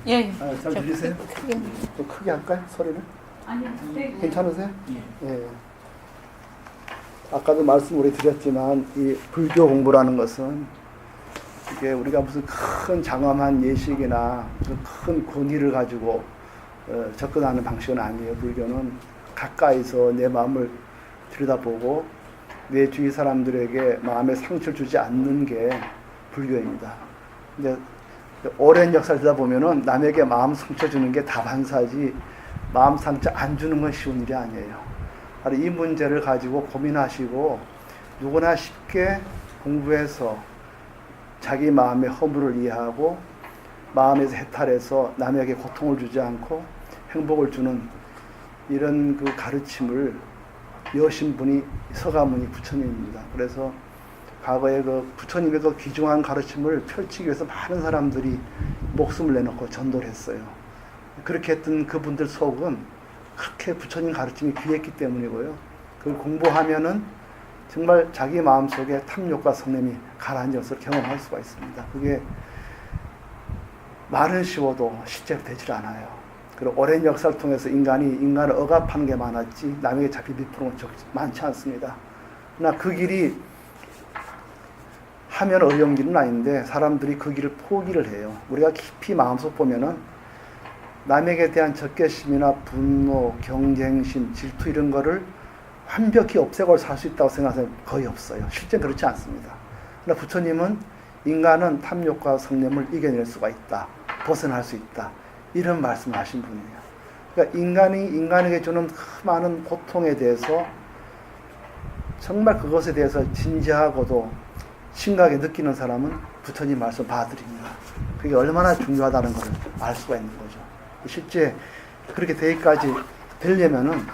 예. 잘 들리세요? 좀 크게 할까요? 소리를? 아니요. 괜찮으세요? 예. 아까도 말씀 우리 드렸지만 이 불교 공부라는 것은 이게 우리가 무슨 큰 장엄한 예식이나 큰 권위를 가지고 접근하는 방식은 아니에요. 불교는 가까이서 내 마음을 들여다보고 내 주위 사람들에게 마음에 상처를 주지 않는 게 불교입니다. 근데 오랜 역사를 들다 보면은 남에게 마음 상처 주는 게 다반사지 마음 상처 안 주는 건 쉬운 일이 아니에요. 바로 이 문제를 가지고 고민하시고 누구나 쉽게 공부해서 자기 마음의 허물을 이해하고 마음에서 해탈해서 남에게 고통을 주지 않고 행복을 주는 이런 그 가르침을 여신 분이 서가모니 부처님입니다. 그래서 과거에 그 부처님의 그 귀중한 가르침을 펼치기 위해서 많은 사람들이 목숨을 내놓고 전도를 했어요. 그렇게 했던 그분들 속은 그렇게 부처님 가르침이 귀했기 때문이고요. 그걸 공부하면은 정말 자기 마음속에 탐욕과 성냄이 가라앉은 것을 경험할 수가 있습니다. 그게 말은 쉬워도 실제로 되질 않아요. 그리고 오랜 역사를 통해서 인간을 억압하는 게 많았지 남에게 잡히 베푸는 건 많지 않습니다. 그러나 그 길이 하면 어려운 길은 아닌데 사람들이 그 길을 포기를 해요. 우리가 깊이 마음속 보면은 남에게 대한 적개심이나 분노, 경쟁심, 질투 이런 거를 완벽히 없애고 살 수 있다고 생각하면 거의 없어요. 실제는 그렇지 않습니다. 그러나 부처님은 인간은 탐욕과 성냄을 이겨낼 수가 있다. 벗어날 수 있다. 이런 말씀을 하신 분이에요. 그러니까 인간에게 주는 많은 고통에 대해서 정말 그것에 대해서 진지하고도 심각하게 느끼는 사람은 부처님 말씀 받아들입니다. 그게 얼마나 중요하다는 것을 알 수가 있는 거죠. 실제 그렇게 되기까지 되려면은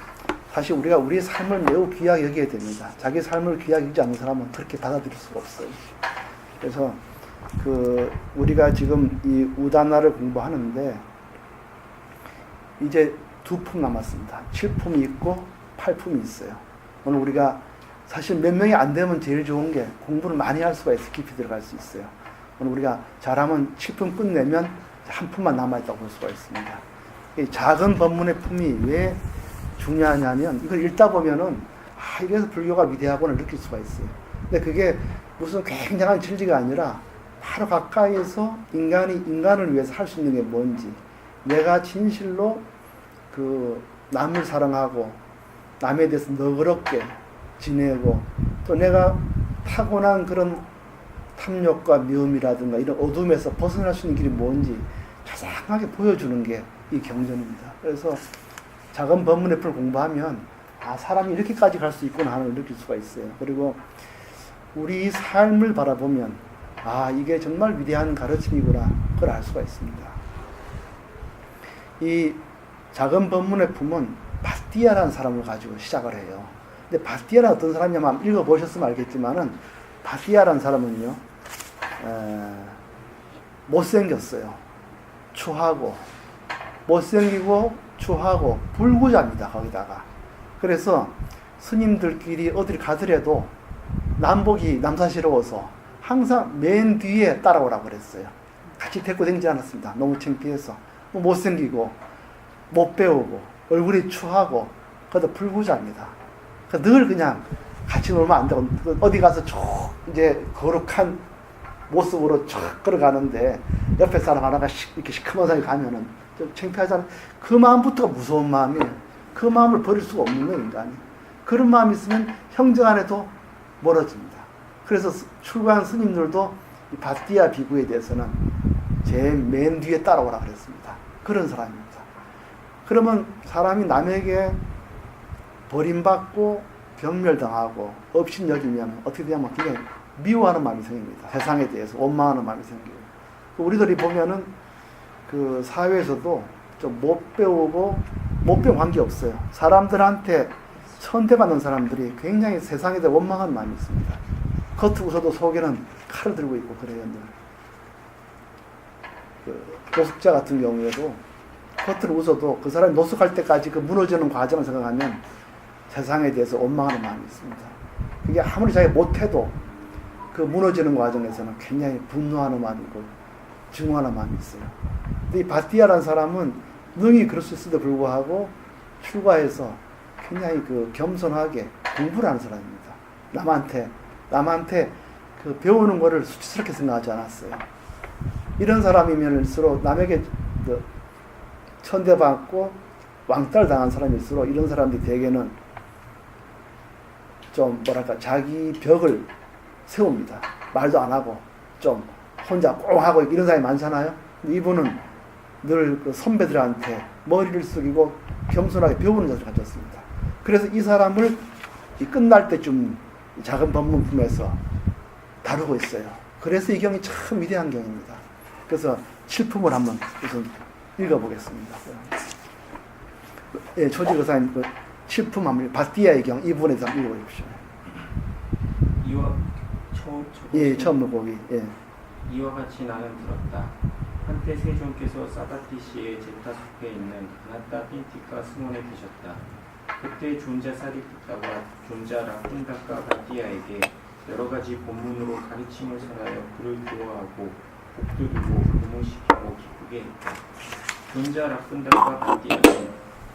사실 우리가 우리의 삶을 매우 귀하게 여겨야 됩니다. 자기 삶을 귀하게 여기지 않는 사람은 그렇게 받아들일 수가 없어요. 그래서 우리가 지금 이 우다나를 공부하는데 이제 2품 남았습니다. 7품이 있고 8품이 있어요. 오늘 우리가 사실 몇 명이 안 되면 제일 좋은 게 공부를 많이 할 수가 있어요. 깊이 들어갈 수 있어요. 오늘 우리가 잘하면 7품 끝내면 한 품만 남아있다고 볼 수가 있습니다. 이 작은 법문의 품이 왜 중요하냐면 이걸 읽다 보면은 이래서 불교가 위대하구나 느낄 수가 있어요. 근데 그게 무슨 굉장한 진리가 아니라 바로 가까이에서 인간을 위해서 할 수 있는 게 뭔지 내가 진실로 남을 사랑하고 남에 대해서 너그럽게 지내고 또 내가 타고난 그런 탐욕과 미움이라든가 이런 어둠에서 벗어날 수 있는 길이 뭔지 자상하게 보여주는 게 이 경전입니다. 그래서 작은 법문의 풀을 공부하면 사람이 이렇게까지 갈 수 있구나 하는 걸 느낄 수가 있어요. 그리고 우리 삶을 바라보면 이게 정말 위대한 가르침이구나 그걸 알 수가 있습니다. 이 작은 법문의 품은 바티아라는 사람을 가지고 시작을 해요. 근데 바티아는 어떤 사람이냐면 한번 읽어보셨으면 알겠지만은 바티아라는 사람은요 못생겼어요. 추하고 못생기고 추하고 불구자입니다. 거기다가 그래서 스님들끼리 어딜 가더라도 남복이 남사스러워서 항상 맨 뒤에 따라오라고 그랬어요. 같이 데리고 다니지 않았습니다. 너무 창피해서 못생기고 못 배우고 얼굴이 추하고 그것도 불구자입니다. 늘 그냥 같이 놀면 안 되고 어디 가서 쭉 이제 거룩한 모습으로 쭉 걸어가는데 옆에 사람 하나가 이렇게 시커먼 사람이 가면은 좀 창피하잖아요. 그 마음부터가 무서운 마음이에요. 그 마음을 버릴 수가 없는 거예요, 인간이. 그런 마음이 있으면 형제 안에도 멀어집니다. 그래서 출가한 스님들도 이 바티아 비구에 대해서는 제일 맨 뒤에 따라오라 그랬습니다. 그런 사람입니다. 그러면 사람이 남에게 버림받고 경멸당하고 업신여기면 어떻게 되냐면 그냥 미워하는 마음이 생깁니다. 세상에 대해서 원망하는 마음이 생기고. 우리들이 보면은 그 사회에서도 좀 못 배우고 못 배운 관계 없어요. 사람들한테 선대받는 사람들이 굉장히 세상에 대해 원망하는 마음이 있습니다. 겉으로 웃어도 속에는 칼을 들고 있고 그래요. 노숙자 같은 경우에도 겉으로 웃어도 그 사람이 노숙할 때까지 그 무너지는 과정을 생각하면 세상에 대해서 원망하는 마음이 있습니다. 그게 아무리 자기가 못해도 그 무너지는 과정에서는 굉장히 분노하는 마음이고 증오하는 마음이 있어요. 근데 이 바띠아라는 사람은 능히 그럴 수 있음에도 불구하고 출가해서 굉장히 그 겸손하게 공부를 하는 사람입니다. 남한테 그 배우는 거를 수치스럽게 생각하지 않았어요. 이런 사람이면일수록 남에게 그 천대받고 왕따를 당한 사람일수록 이런 사람들이 대개는 좀 뭐랄까 자기 벽을 세웁니다. 말도 안 하고 좀 혼자 꽁 하고 이런 사람이 많잖아요. 이분은 늘 그 선배들한테 머리를 숙이고 겸손하게 배우는 자세를 가졌습니다. 그래서 이 사람을 이 끝날 때쯤 작은 법문품에서 다루고 있어요. 그래서 이 경이 참 위대한 경입니다. 그래서 칠품을 한번 우선 읽어보겠습니다. 예, 조지 의사님 그 칠품 한번 바띠아의 경 이 부분에서 한번 읽어보십시오. 처음 거기. 예. 이와 같이 나는 들었다. 한때 세존께서 사바티시의 제타숲에 있는 가나타 핀티카 승원에 계셨다. 그때 존자 사리푸타가 존자 라푼다카 바띠아에게 여러 가지 본문으로 가르침을 설하여 그를 교화하고 복도 두고 부모시키고 기쁘게 했다. 존자 라푼다카 바띠아는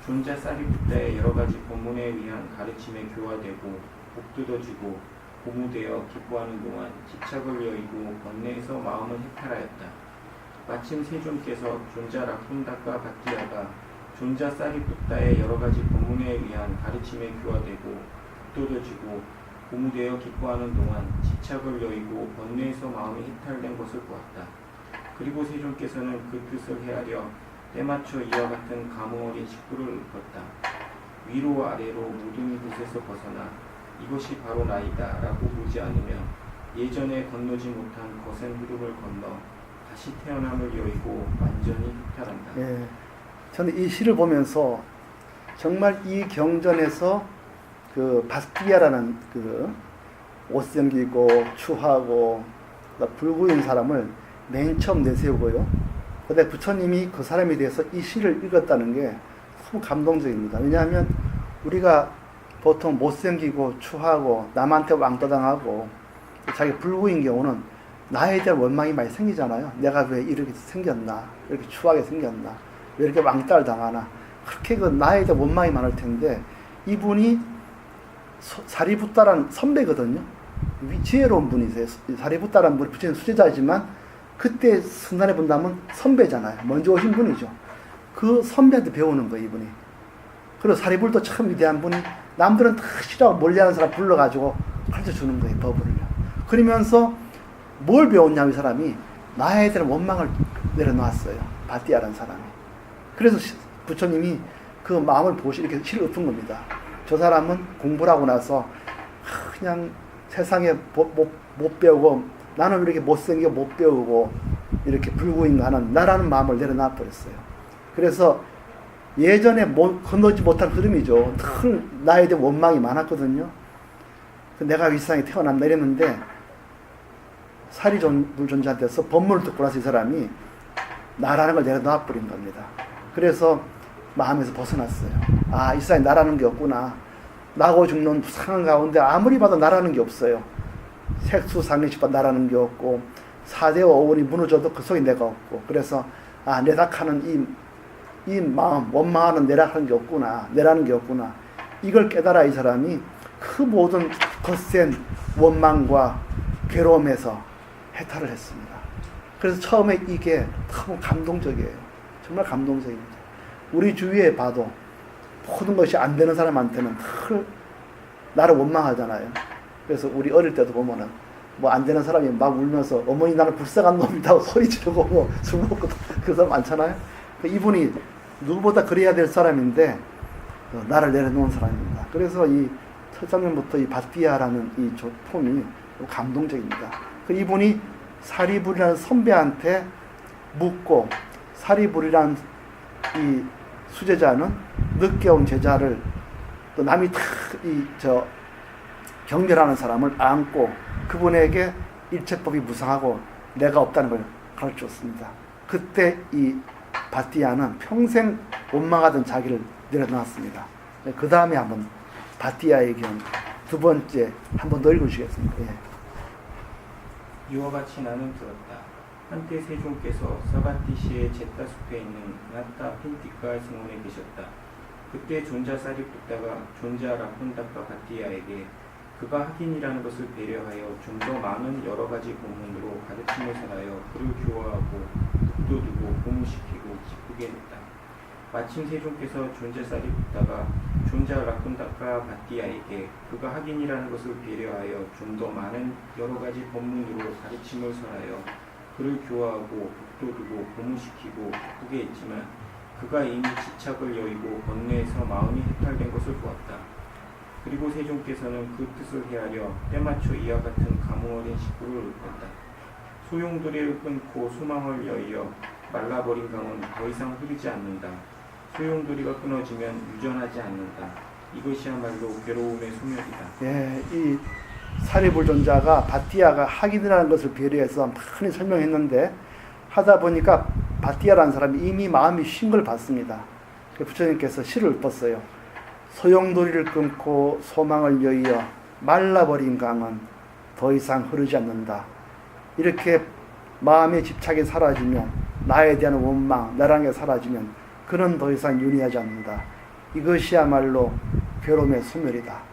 존자 사리푸타의 여러 가지 본문에 의한 가르침에 교화되고 복두어지고 고무되어 기뻐하는 동안 집착을 여의고 번뇌에서 마음을 해탈하였다. 마침 세존께서 존자 라푼다카 바띠아가 존자 사리푸타의 여러 가지 본문에 의한 가르침에 교화되고 복두어지고 고무되어 기뻐하는 동안 집착을 여의고 번뇌에서 마음이 해탈된 것을 보았다. 그리고 세존께서는 그 뜻을 헤아려 때맞춰 이와 같은 감흥어린 직구를 읊었다. 위로 아래로 모든 곳에서 벗어나 이것이 바로 나이다 라고 보지 않으며 예전에 건너지 못한 거센 흐름을 건너 다시 태어남을 여의고 완전히 해탈한다. 예, 저는 이 시를 보면서 정말 이 경전에서 그 바스티아라는 그 옷생기고 추하고 불구인 사람을 맨 처음 내세우고요. 근데 부처님이 그 사람에 대해서 이 시를 읽었다는 게 너무 감동적입니다. 왜냐하면 우리가 보통 못생기고 추하고 남한테 왕따당하고 자기 불구인 경우는 나에 대한 원망이 많이 생기잖아요. 내가 왜 이렇게 생겼나, 이렇게 추하게 생겼나, 왜 이렇게 왕따를 당하나, 그렇게 그 나에 대한 원망이 많을 텐데 이분이 사리붓다란 선배거든요. 지혜로운 분이세요. 사리붓다란 분이 부처님 수제자이지만 그때 순간에 본다면 선배잖아요. 먼저 오신 분이죠. 그 선배한테 배우는 거예요, 이분이. 그리고 사리불도 참 위대한 분이 남들은 다 싫어하고 멀리하는 사람 불러가지고 가르쳐주는 거예요, 법을요. 그러면서 뭘 배웠냐면 이 사람이 나에 대한 원망을 내려놨어요. 바띠아라는 사람이. 그래서 부처님이 그 마음을 보시 이렇게 시를 읊은 겁니다. 저 사람은 공부를 하고 나서 그냥 세상에 못 배우고 나는 왜 이렇게 못생겨 못 배우고 이렇게 불구인가하는 나라는 마음을 내려놔 버렸어요. 그래서 예전에 건너지 못한 흐름이죠. 늘 나에 대한 원망이 많았거든요. 내가 이 세상에 태어났나 이랬는데 사리불존자한테서 법문을 듣고 나서 이 사람이 나라는 걸 내려놔 버린 겁니다. 그래서 마음에서 벗어났어요. 아, 이 세상에 나라는 게 없구나. 나고 죽는 상황 가운데 아무리 봐도 나라는 게 없어요. 색수상리집안 나라는 게 없고 4대와 5원이 무너져도 그 속에 내가 없고 그래서 아, 내락하는 이 마음, 원망하는 내락하는 게 없구나. 내라는 게 없구나. 이걸 깨달아 이 사람이 그 모든 거센 원망과 괴로움에서 해탈을 했습니다. 그래서 처음에 이게 너무 감동적이에요. 정말 감동적입니다. 우리 주위에 봐도 모든 것이 안 되는 사람한테는 늘 나를 원망하잖아요. 그래서 우리 어릴 때도 보면은 뭐 안 되는 사람이 막 울면서 어머니 나는 불쌍한 놈이다 소리 지르고 뭐 술 먹고 그 사람 많잖아요. 이분이 누구보다 그래야 될 사람인데 나를 내려놓은 사람입니다. 그래서 이 첫 장면부터 이 바띠아라는 이 폼이 감동적입니다. 이분이 사리불이라는 선배한테 묻고 사리불이라는 이 수제자는 늦게 온 제자를 또 남이 경멸하는 사람을 안고 그분에게 일체법이 무상하고 내가 없다는 걸 가르쳤습니다. 그때 이 바띠아는 평생 원망하던 자기를 내려놨습니다. 그 다음에 한번 바띠아의 경 두 번째 한번 더 읽어주시겠습니다. 예. 이와 같이 나는 들었다. 한때 세종께서 사바티시의 제타 숲에 있는 나타 핀티카 성원에 계셨다. 그때 존자 사리푸타가 존자 라푼다카 바티아에게 그가 흑인이라는 것을 배려하여 좀 더 많은 여러 가지 본문으로 가르침을 설하여 그를 교화하고 북돋우고 고무시키고 기쁘게 했다. 마침 세종께서 존자 사리푸타가 존자 라푼다카 바티아에게 그가 흑인이라는 것을 배려하여 좀 더 많은 여러 가지 본문으로 가르침을 설하여 그를 교화하고 북돋우고 고무시키고 기쁘게 했지만 그가 이미 지착을 여의고 번뇌에서 마음이 해탈된 것을 보았다. 그리고 세종께서는 그 뜻을 헤아려 때맞춰 이와 같은 감흥 어린 식구를 읊었다. 소용돌이를 끊고 소망을 여의어 말라버린 강은 더 이상 흐르지 않는다. 소용돌이가 끊어지면 유전하지 않는다. 이것이야말로 괴로움의 소멸이다. 예, 이 사리불존자가 바티아가 학인이라는 것을 배려해서 많이 설명했는데 하다 보니까 바티아라는 사람이 이미 마음이 쉰 걸 봤습니다. 부처님께서 시를 읊었어요. 소용돌이를 끊고 소망을 여의어 말라버린 강은 더 이상 흐르지 않는다. 이렇게 마음의 집착이 사라지면, 나에 대한 원망, 나라는 게 사라지면 그는 더 이상 윤회하지 않는다. 이것이야말로 괴로움의 소멸이다.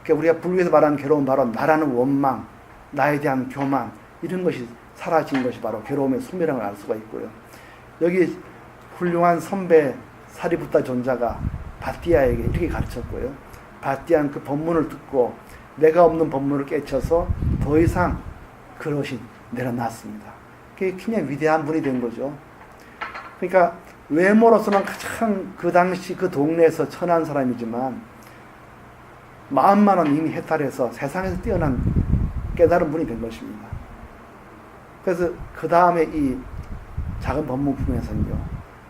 그러니까 우리가 불교에서 말하는 괴로움, 바로 나라는 원망, 나에 대한 교만, 이런 것이 사라진 것이 바로 괴로움의 소멸이라는 걸 알 수가 있고요. 여기 훌륭한 선배 사리부타 존자가 바티아에게 이렇게 가르쳤고요. 바티아는 그 법문을 듣고 내가 없는 법문을 깨쳐서 더 이상 그것이 내려놨습니다. 그게 굉장히 위대한 분이 된 거죠. 그러니까 외모로서는 가장 그 당시 그 동네에서 천한 사람이지만 마음만은 이미 해탈해서 세상에서 뛰어난 깨달은 분이 된 것입니다. 그래서 그 다음에 이 작은 법문품에서는요,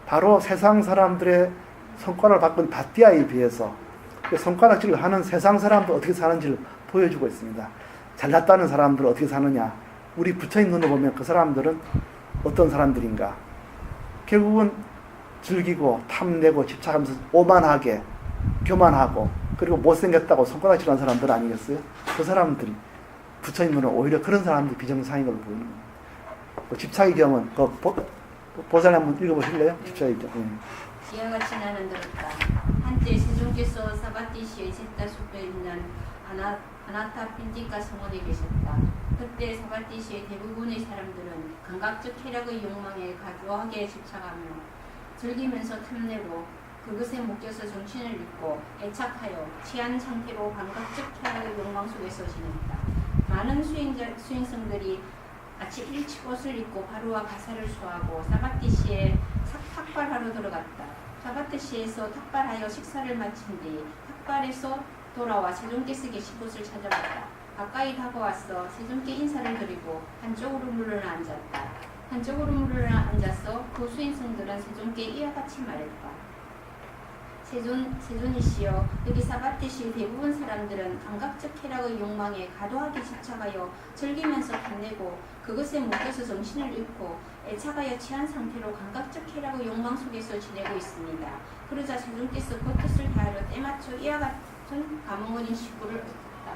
바로 세상 사람들의 성과를 바꾼 바티아에 비해서 그 손가락질을 하는 세상 사람들 어떻게 사는지를 보여주고 있습니다. 잘났다는 사람들은 어떻게 사느냐, 우리 부처님 눈으로 보면 그 사람들은 어떤 사람들인가, 결국은 즐기고 탐내고 집착하면서 오만하게 교만하고 그리고 못생겼다고 손가락질하는 사람들 아니겠어요? 그 사람들이 부처님 눈으로 오히려 그런 사람들이 비정상인 걸로 보이는 겁니다. 그 집착의 경은 그 보살 한번 읽어보실래요? 집착의 경. 이와 같이 나는 들었다. 한때 세종께서 사바티시의 제타 숲에 있는 아나타 핀티카 성원에 계셨다. 그때 사바티시의 대부분의 사람들은 감각적 쾌락의 욕망에 과도하게 집착하며 즐기면서 탐내고 그것에 묶여서 정신을 잃고 애착하여 취한 상태로 감각적 쾌락의 욕망 속에서 지냈다. 많은 수행성들이 아침 일찍 옷을 입고 바루와 가사를 수하고 사바티시에 탁발하러 들어갔다. 사바티시에서 탁발하여 식사를 마친 뒤 탁발에서 돌아와 세종께서 계신 곳을 찾아봤다. 가까이 다가와서 세종께 인사를 드리고 한쪽으로 물러나 앉았다. 한쪽으로 물러나 앉아서 그 수행성들은 세종께 이와 같이 말했다. 세존이시여, 여기 사바티시 대부분 사람들은 감각적 쾌락의 욕망에 과도하게 집착하여 즐기면서 탐내고 그것에 묶여서 정신을 잃고 애착하여 취한 상태로 감각적 쾌락의 욕망 속에서 지내고 있습니다. 그러자 세종께서 그 뜻을 다하려 때맞춰 이와 같은 감흥 어린 식구를 읊었다.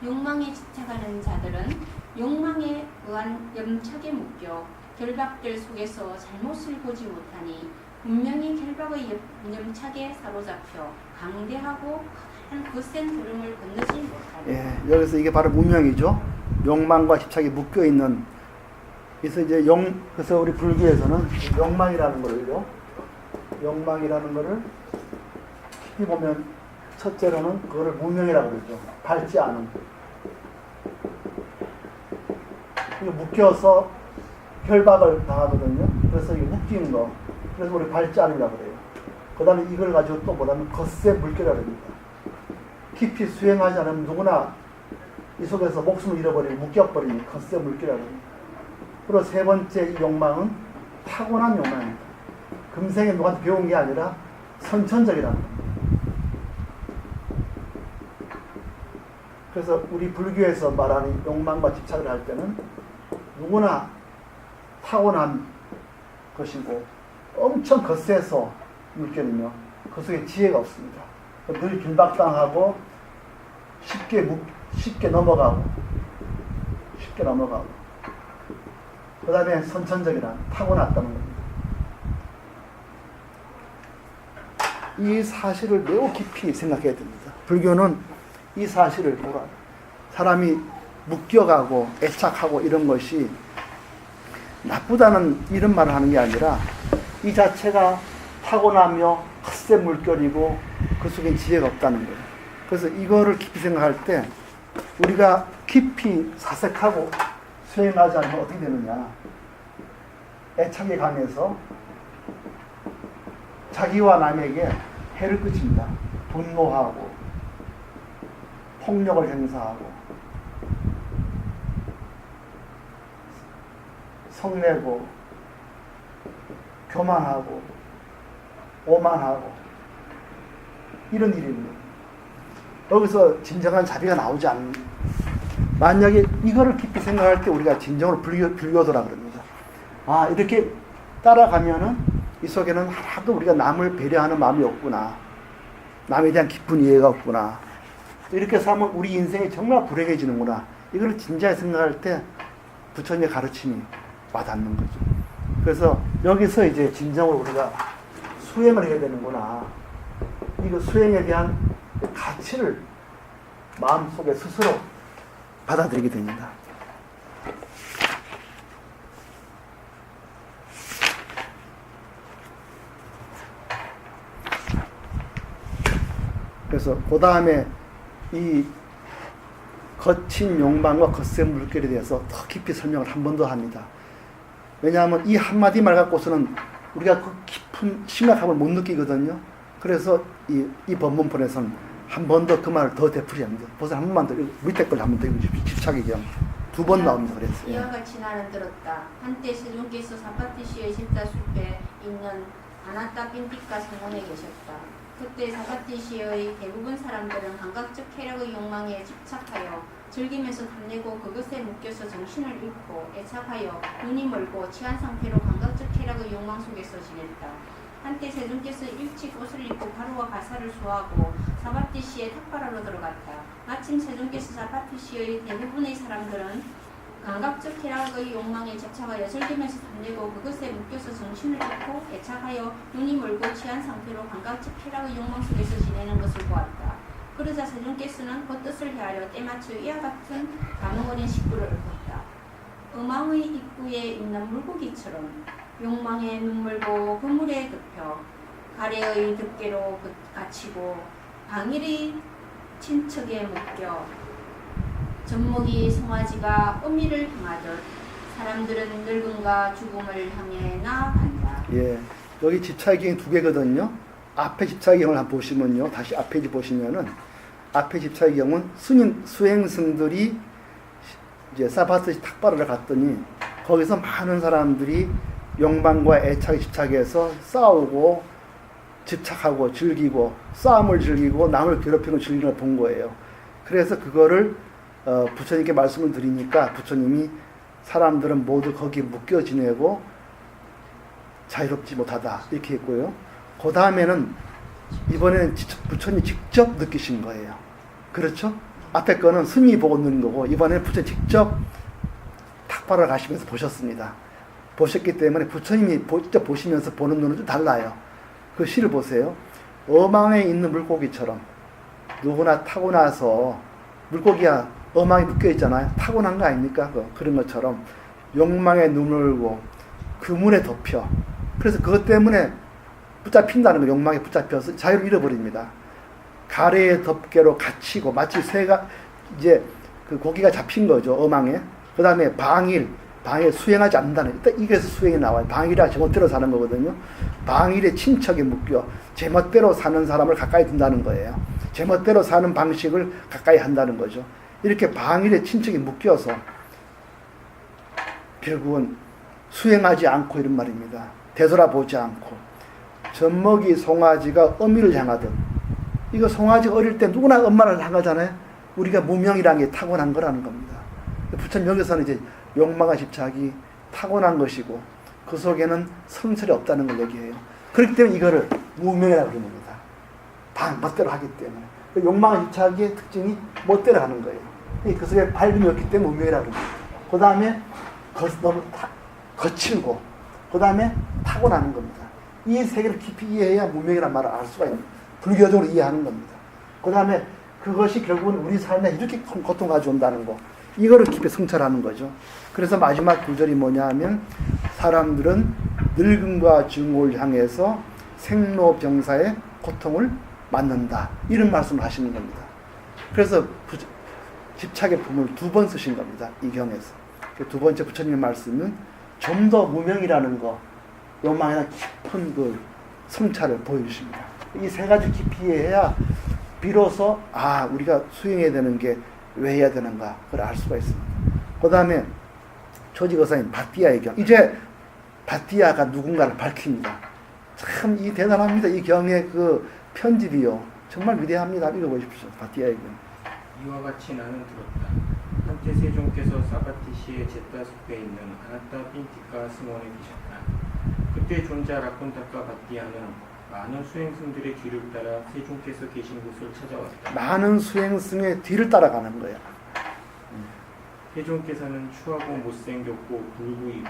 욕망에 집착하는 자들은 욕망에 의한 염착에 묶여 결박들 속에서 잘못을 보지 못하니 분명히 결박의 염착에 사로잡혀 강대하고 한 거센 흐름을 건너지 못하니. 예, 여기서 이게 바로 무명이죠. 욕망과 집착이 묶여 있는. 그래서 이제 그래서 우리 불교에서는 욕망이라는 거를요. 욕망이라는 거를 깊이 보면 첫째로는 그거를 무명이라고 그러죠. 밟지 않은. 묶여서 결박을 당하거든요. 그래서 이게 묶이는 거. 그래서 우리 밟지 않으려고 그래요. 그 다음에 이걸 가지고 또 뭐냐면 겉세 물결이라고 합니다. 깊이 수행하지 않으면 누구나 이 속에서 목숨을 잃어버리고 묶여버리니 겉세 물결이라고 합니다. 그리고 세 번째 이 욕망은 타고난 욕망입니다. 금생에 누구한테 배운 게 아니라 선천적이라는 겁니다. 그래서 우리 불교에서 말하는 욕망과 집착을 할 때는 누구나 타고난 것이고 엄청 거세서 물결이며 그 속에 지혜가 없습니다. 늘 길박당하고 쉽게 넘어가고 그 다음에 선천적이라 타고났다는 겁니다. 이 사실을 매우 깊이 생각해야 됩니다. 불교는 이 사실을 뭐라 사람이 묶여가고 애착하고 이런 것이 나쁘다는 이런 말을 하는 게 아니라 이 자체가 타고나며 헛새 물결이고 그 속에 지혜가 없다는 거예요. 그래서 이거를 깊이 생각할 때 우리가 깊이 사색하고 수행하지 않으면 어떻게 되느냐. 애착이 강해서 자기와 남에게 해를 끼칩니다. 분노하고 폭력을 행사하고 성내고 교만하고 오만하고 이런 일이 있는 거예요. 여기서 진정한 자비가 나오지 않는 만약에 이거를 깊이 생각할 때 우리가 진정으로 불교도라 그럽니다. 아 이렇게 따라가면은 이 속에는 하나도 우리가 남을 배려하는 마음이 없구나. 남에 대한 깊은 이해가 없구나. 이렇게 살면 우리 인생이 정말 불행해지는구나. 이걸 진지하게 생각할 때 부처님의 가르침이 와닿는 거죠. 그래서 여기서 이제 진정으로 우리가 수행을 해야 되는구나. 이거 수행에 대한 가치를 마음속에 스스로 받아들이게 됩니다. 그래서 그 다음에 이 거친 욕망과 거센 물결에 대해서 더 깊이 설명을 한 번 더 합니다. 왜냐하면 이 한마디 말 갖고서는 우리가 그 깊은 심각함을 못 느끼거든요. 그래서 이 법문편에서는 한 번 더 그 말을 더 되풀이합니다. 벌써 한 번만 더 밑에 걸 한 번 더 읽으십시오. 집착의 경. 두 번 나옵니다. 그래서. 이와 같이 나는 들었다. 한때 세존께서 사파티시의 집다숲에 있는 아나타 빈티카 성원에 계셨다. 그때 사파티시의 대부분 사람들은 감각적 쾌락의 욕망에 집착하여 즐기면서 탐내고 그것에 묶여서 정신을 잃고 애착하여 눈이 멀고 취한 상태로 감각적 쾌락의 욕망 속에서 지냈다. 한때 세존께서 일찍 옷을 입고 가루와 가사를 수하고 사파티시의 탁발하러 들어갔다. 마침 세존께서 사파티시의 대부분의 사람들은 감각적 쾌락의 욕망에 집착하여 즐기면서 탐내고 그것에 묶여서 정신을 잃고 애착하여 눈이 멀고 취한 상태로 감각적 쾌락의 욕망 속에서 지내는 것을 보았다. 그러자 세존께서는 그 뜻을 헤아려 때마쳐 이와 같은 감흥 어린 식구를 읊었다. 음왕의 입구에 있는 물고기처럼 욕망에 눈물고 그물에 덮여 가래의 덮개로 갇히고 방일의 친척에 묶여 젖먹이 송아지가 어미를 향하듯 사람들은 늙음과 죽음을 향해 나아간다. 예, 여기 집착의 경이 두 개거든요. 앞에 집착의 경을 한번 보시면요. 다시 앞에 보시면은 앞에 집착의 경은 수행승들이 이제 사파트시 탁발을 갔더니 거기서 많은 사람들이 욕망과 애착에 집착해서 싸우고 집착하고 즐기고 싸움을 즐기고 남을 괴롭히는 즐기는 걸 본 거예요. 그래서 그거를 부처님께 말씀을 드리니까 부처님이 사람들은 모두 거기에 묶여 지내고 자유롭지 못하다 이렇게 했고요. 그 다음에는 이번에는 부처님이 직접 느끼신 거예요. 그렇죠? 앞에 거는 스님이 보고 있는 거고 이번에는 부처님 직접 탁발을 가시면서 보셨습니다. 보셨기 때문에 부처님이 직접 보시면서 보는 눈은 좀 달라요. 그 시를 보세요. 어망에 있는 물고기처럼 누구나 타고나서 물고기야 어망에 묶여 있잖아요. 타고난 거 아닙니까? 그런 것처럼 욕망에 눈을 울고 그물에 덮여. 그래서 그것 때문에 붙잡힌다는 거. 욕망에 붙잡혀서 자유를 잃어버립니다. 가래의 덮개로 갇히고 마치 새가 이제 그 고기가 잡힌 거죠. 어망에. 그 다음에 방해 수행하지 않는다는 일단 이게서 수행이 나와요. 방일이라 제멋대로 사는 거거든요. 방일의 친척에 묶여 제멋대로 사는 사람을 가까이 둔다는 거예요. 제멋대로 사는 방식을 가까이 한다는 거죠. 이렇게 방일의 친척에 묶여서 결국은 수행하지 않고 이런 말입니다. 되돌아보지 않고 젖먹이 송아지가 어미를 향하듯. 이거 송아지가 어릴 때 누구나 엄마를 향하잖아요. 우리가 무명이라는 게 타고난 거라는 겁니다. 부처님 여기서는 이제 욕망과 집착이 타고난 것이고 그 속에는 성철이 없다는 걸 얘기해요. 그렇기 때문에 이거를 무명이라고 부릅니다. 멋대로 하기 때문에. 욕망과 집착의 특징이 멋대로 하는 거예요. 그 속에 밝음이 없기 때문에 무명이라고 합니다. 그 다음에 너무 거칠고 그 다음에 타고나는 겁니다. 이 세 개를 깊이 이해해야 문명이라는 말을 알 수가 있는 불교적으로 이해하는 겁니다. 그 다음에 그것이 결국은 우리 삶에 이렇게 큰 고통 가져온다는 거, 이거를 깊이 성찰하는 거죠. 그래서 마지막 구절이 뭐냐 하면 사람들은 늙음과 증오를 향해서 생로병사의 고통을 맞는다, 이런 말씀을 하시는 겁니다. 그래서 집착의 품을 2번 쓰신 겁니다. 이 경에서. 두 번째 부처님의 말씀은 좀 더 무명이라는 거, 요망이나 깊은 그 성찰을 보여주십니다. 이 세 가지 깊이 이해해야 비로소 우리가 수행해야 되는 게 왜 해야 되는가 그걸 알 수가 있습니다. 그 다음에 조지거사인 바띠아의 경, 이제 바띠아가 누군가를 밝힙니다. 참 이 대단합니다. 이 경의 그 편집이요 정말 위대합니다. 읽어보십시오. 바띠아의 경. 이와 같이 나는 들었다. 한때 세종께서 사바티시의 제타 숲에 있는 아나타 핀티카 승원에 계셨다. 그때 존자 라콘타카 바띠아는 많은 수행승들의 뒤를 따라 세종께서 계신 곳을 찾아왔다. 많은 수행승의 뒤를 따라가는 거야. 세종께서는 추하고 못생겼고 불구이고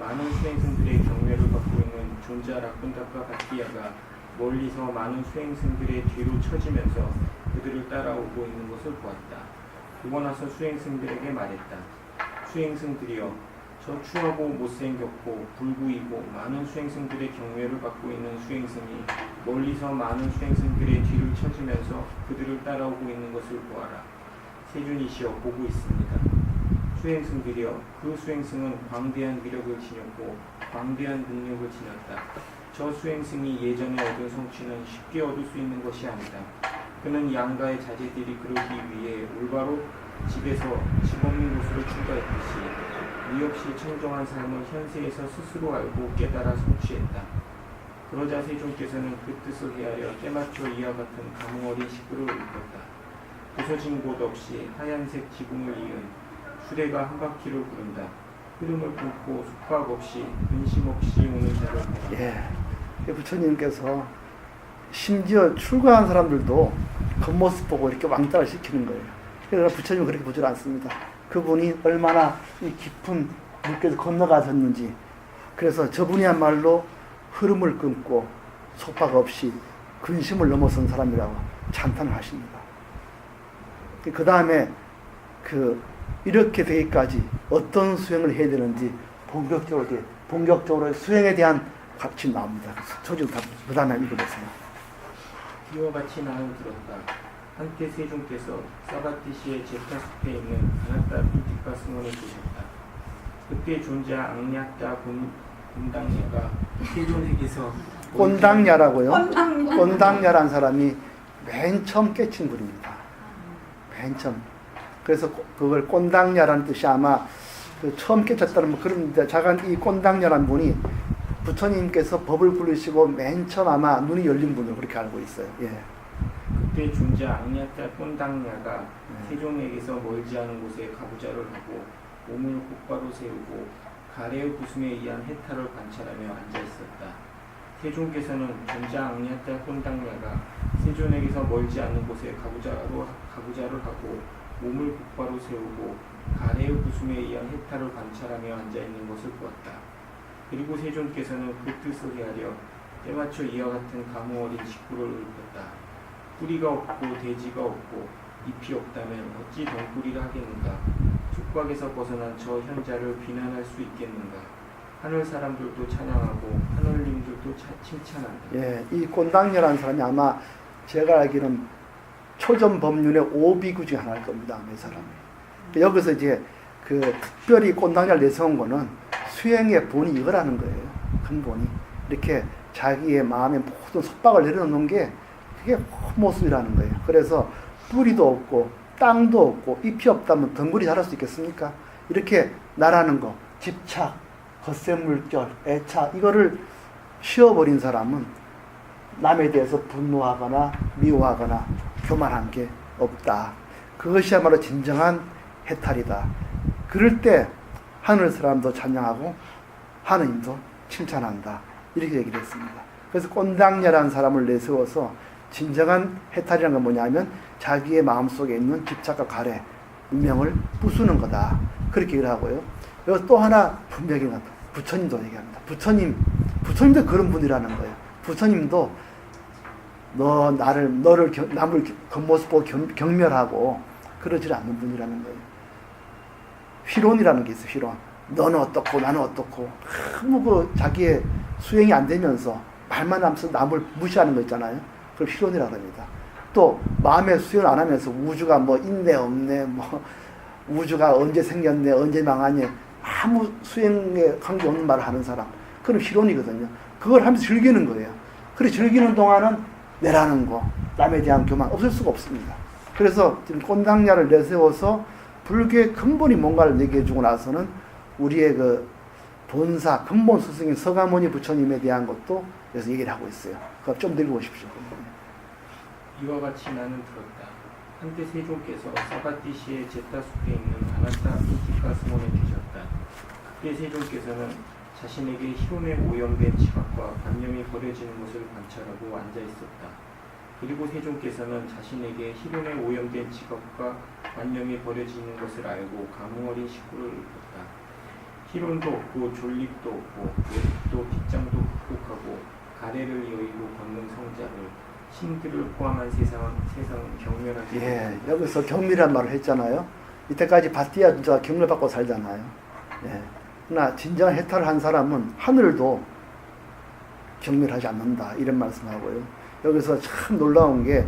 많은 수행승들의 경매를 받고 있는 존자 라콘타카 바띠아가 멀리서 많은 수행승들의 뒤로 처지면서 그들을 따라오고 있는 것을 보았다. 보고 나서 수행승들에게 말했다. 수행승들이여, 저 추하고 못생겼고 불구이고 많은 수행승들의 경매를 받고 있는 수행승이 멀리서 많은 수행승들의 뒤를 쳐지면서 그들을 따라오고 있는 것을 보아라. 세존이시여, 보고 있습니다. 수행승들이여, 그 수행승은 광대한 위력을 지녔고 광대한 능력을 지녔다. 저 수행승이 예전에 얻은 성취는 쉽게 얻을 수 있는 것이 아니다. 그는 양가의 자제들이 그러기 위해 올바로 집에서 집 없는 곳으로 출가했듯이 이 없이 청정한 삶을 현세에서 스스로 알고 깨달아 성취했다. 그러자 세종께서는 그 뜻을 헤아려 때맞춰 이와 같은 감흥 어린 식구를 일컫다. 부서진 곳 없이 하얀색 지붕을 이은 수레가 한 바퀴를 구른다. 흐름을 끊고 숙박 없이 근심 없이 오는 자를 보라. 부처님께서 심지어 출가한 사람들도 겉모습 보고 이렇게 왕따를 시키는 거예요. 그래서 부처님은 그렇게 보질 않습니다. 그분이 얼마나 이 깊은 물길을 건너가셨는지, 그래서 저분이야말로 흐름을 끊고 속박 없이 근심을 넘어선 사람이라고 찬탄을 하십니다. 그 다음에 이렇게 되기까지 어떤 수행을 해야 되는지 본격적으로 수행에 대한 값이 나옵니다. 조지를 그 다음에 읽어보세요. 이와 같이 나는 들었다. 한때 세종께서 사바티시의 제타 숲에 있는 아나타 핀티카 승원에 계셨다. 그때 존자 앙냐타 곤당냐가 세존에게서 꼰당냐라고요. 꼰당냐라는 사람이 맨 처음 깨친 분입니다. 맨 처음. 그래서 그걸 꼰당냐라는 뜻이 아마 처음 깨쳤다는 뭐 그런 자간 이 꼰당냐라는 분이 부처님께서 법을 부르시고 맨 처음 아마 눈이 열린 분으로 그렇게 알고 있어요. 그때 존자 앙냐타 꼰당냐가 세종에게서 멀지 않은 곳에 가부좌를 하고 몸을 곧바로 세우고 가래의 구슴에 의한 해탈을 관찰하며 앉아 있었다. 세종께서는 존자 앙냐타 꼰당냐가 세존에게서 멀지 않은 곳에 가부좌를 하고 몸을 곧바로 세우고 가래의 구슴에 의한 해탈을 관찰하며 앉아 있는 것을 보았다. 그리고 세존께서는 그 뜻을 헤아려 때맞춰 이와 같은 감흥 어린 식구를 일컫다. 뿌리가 없고 대지가 없고 잎이 없다면 어찌 덩굴이라 하겠는가? 숙박에서 벗어난 저 현자를 비난할 수 있겠는가? 하늘 사람들도 찬양하고 하늘님들도 칭찬한다. 이 꼰당녀라는 사람이 아마 제가 알기로는 초전 법륜의 5비구 중에 하나일 겁니다. 이 사람이. 여기서 이제 특별히 꼰당녀를 내세운 거는 수행의 본이 이거라는 거예요. 근본이. 이렇게 자기의 마음에 모든 속박을 내려놓는 게 그게 모습이라는 거예요. 그래서 뿌리도 없고 땅도 없고 잎이 없다면 덩굴이 자랄 수 있겠습니까? 이렇게 나라는 거, 집착, 겉세물결, 애착 이거를 쉬어버린 사람은 남에 대해서 분노하거나 미워하거나 교만한 게 없다. 그것이야말로 진정한 해탈이다. 그럴 때 하늘 사람도 찬양하고 하느님도 칭찬한다. 이렇게 얘기를 했습니다. 그래서 꼰당녀라는 사람을 내세워서 진정한 해탈이라는 건 뭐냐면 자기의 마음속에 있는 집착과 가래, 운명을 부수는 거다. 그렇게 얘기를 하고요. 여기서 또 하나 분명히 부처님도 얘기합니다. 부처님도 그런 분이라는 거예요. 부처님도 남을 겉모습 보고 경멸하고 그러지 않는 분이라는 거예요. 휘론이라는 게 있어요. 휘론. 너는 어떻고 나는 어떻고 너무 자기의 수행이 안 되면서 말만 하면서 남을 무시하는 거 있잖아요. 그걸 휘론이라고 합니다. 또 마음의 수행을 안 하면서 우주가 뭐 있네 없네 뭐 우주가 언제 생겼네 언제 망하니 아무 수행에 관계없는 말을 하는 사람, 그건 휘론이거든요. 그걸 하면서 즐기는 거예요. 그래 즐기는 동안은 내라는 거, 남에 대한 교만 없을 수가 없습니다. 그래서 지금 꼰당야를 내세워서 불교의 근본이 뭔가를 얘기해주고 나서는 우리의 그 본사 근본 스승인 서가모니 부처님에 대한 것도 여기서 얘기를 하고 있어요. 그거 좀 읽어보십시오. 이와 같이 나는 들었다. 한때 세종께서 사바티시의 제타숲에 있는 아나타 핀티카 스몬에 계셨다. 그때 세종께서는 자신에게 희론에 오염된 지각과 관념이 버려지는 것을 관찰하고 앉아 있었다. 그리고 세종께서는 자신에게 희론에 오염된 지각과 관념이 버려지는 것을 알고 감흥 어린 식구를 읊었다. 희론도 없고 졸립도 없고 외롭도 빗장도 극복하고 가래를 여의고 걷는 성자를 신들을 포함한 세상 경멸하게. 여기서 경멸이란 말을 했잖아요. 이때까지 바티아 존재가 경멸받고 살잖아요. 그러나 진정한 해탈을 한 사람은 하늘도 경멸하지 않는다 이런 말씀하고요. 여기서 참 놀라운 게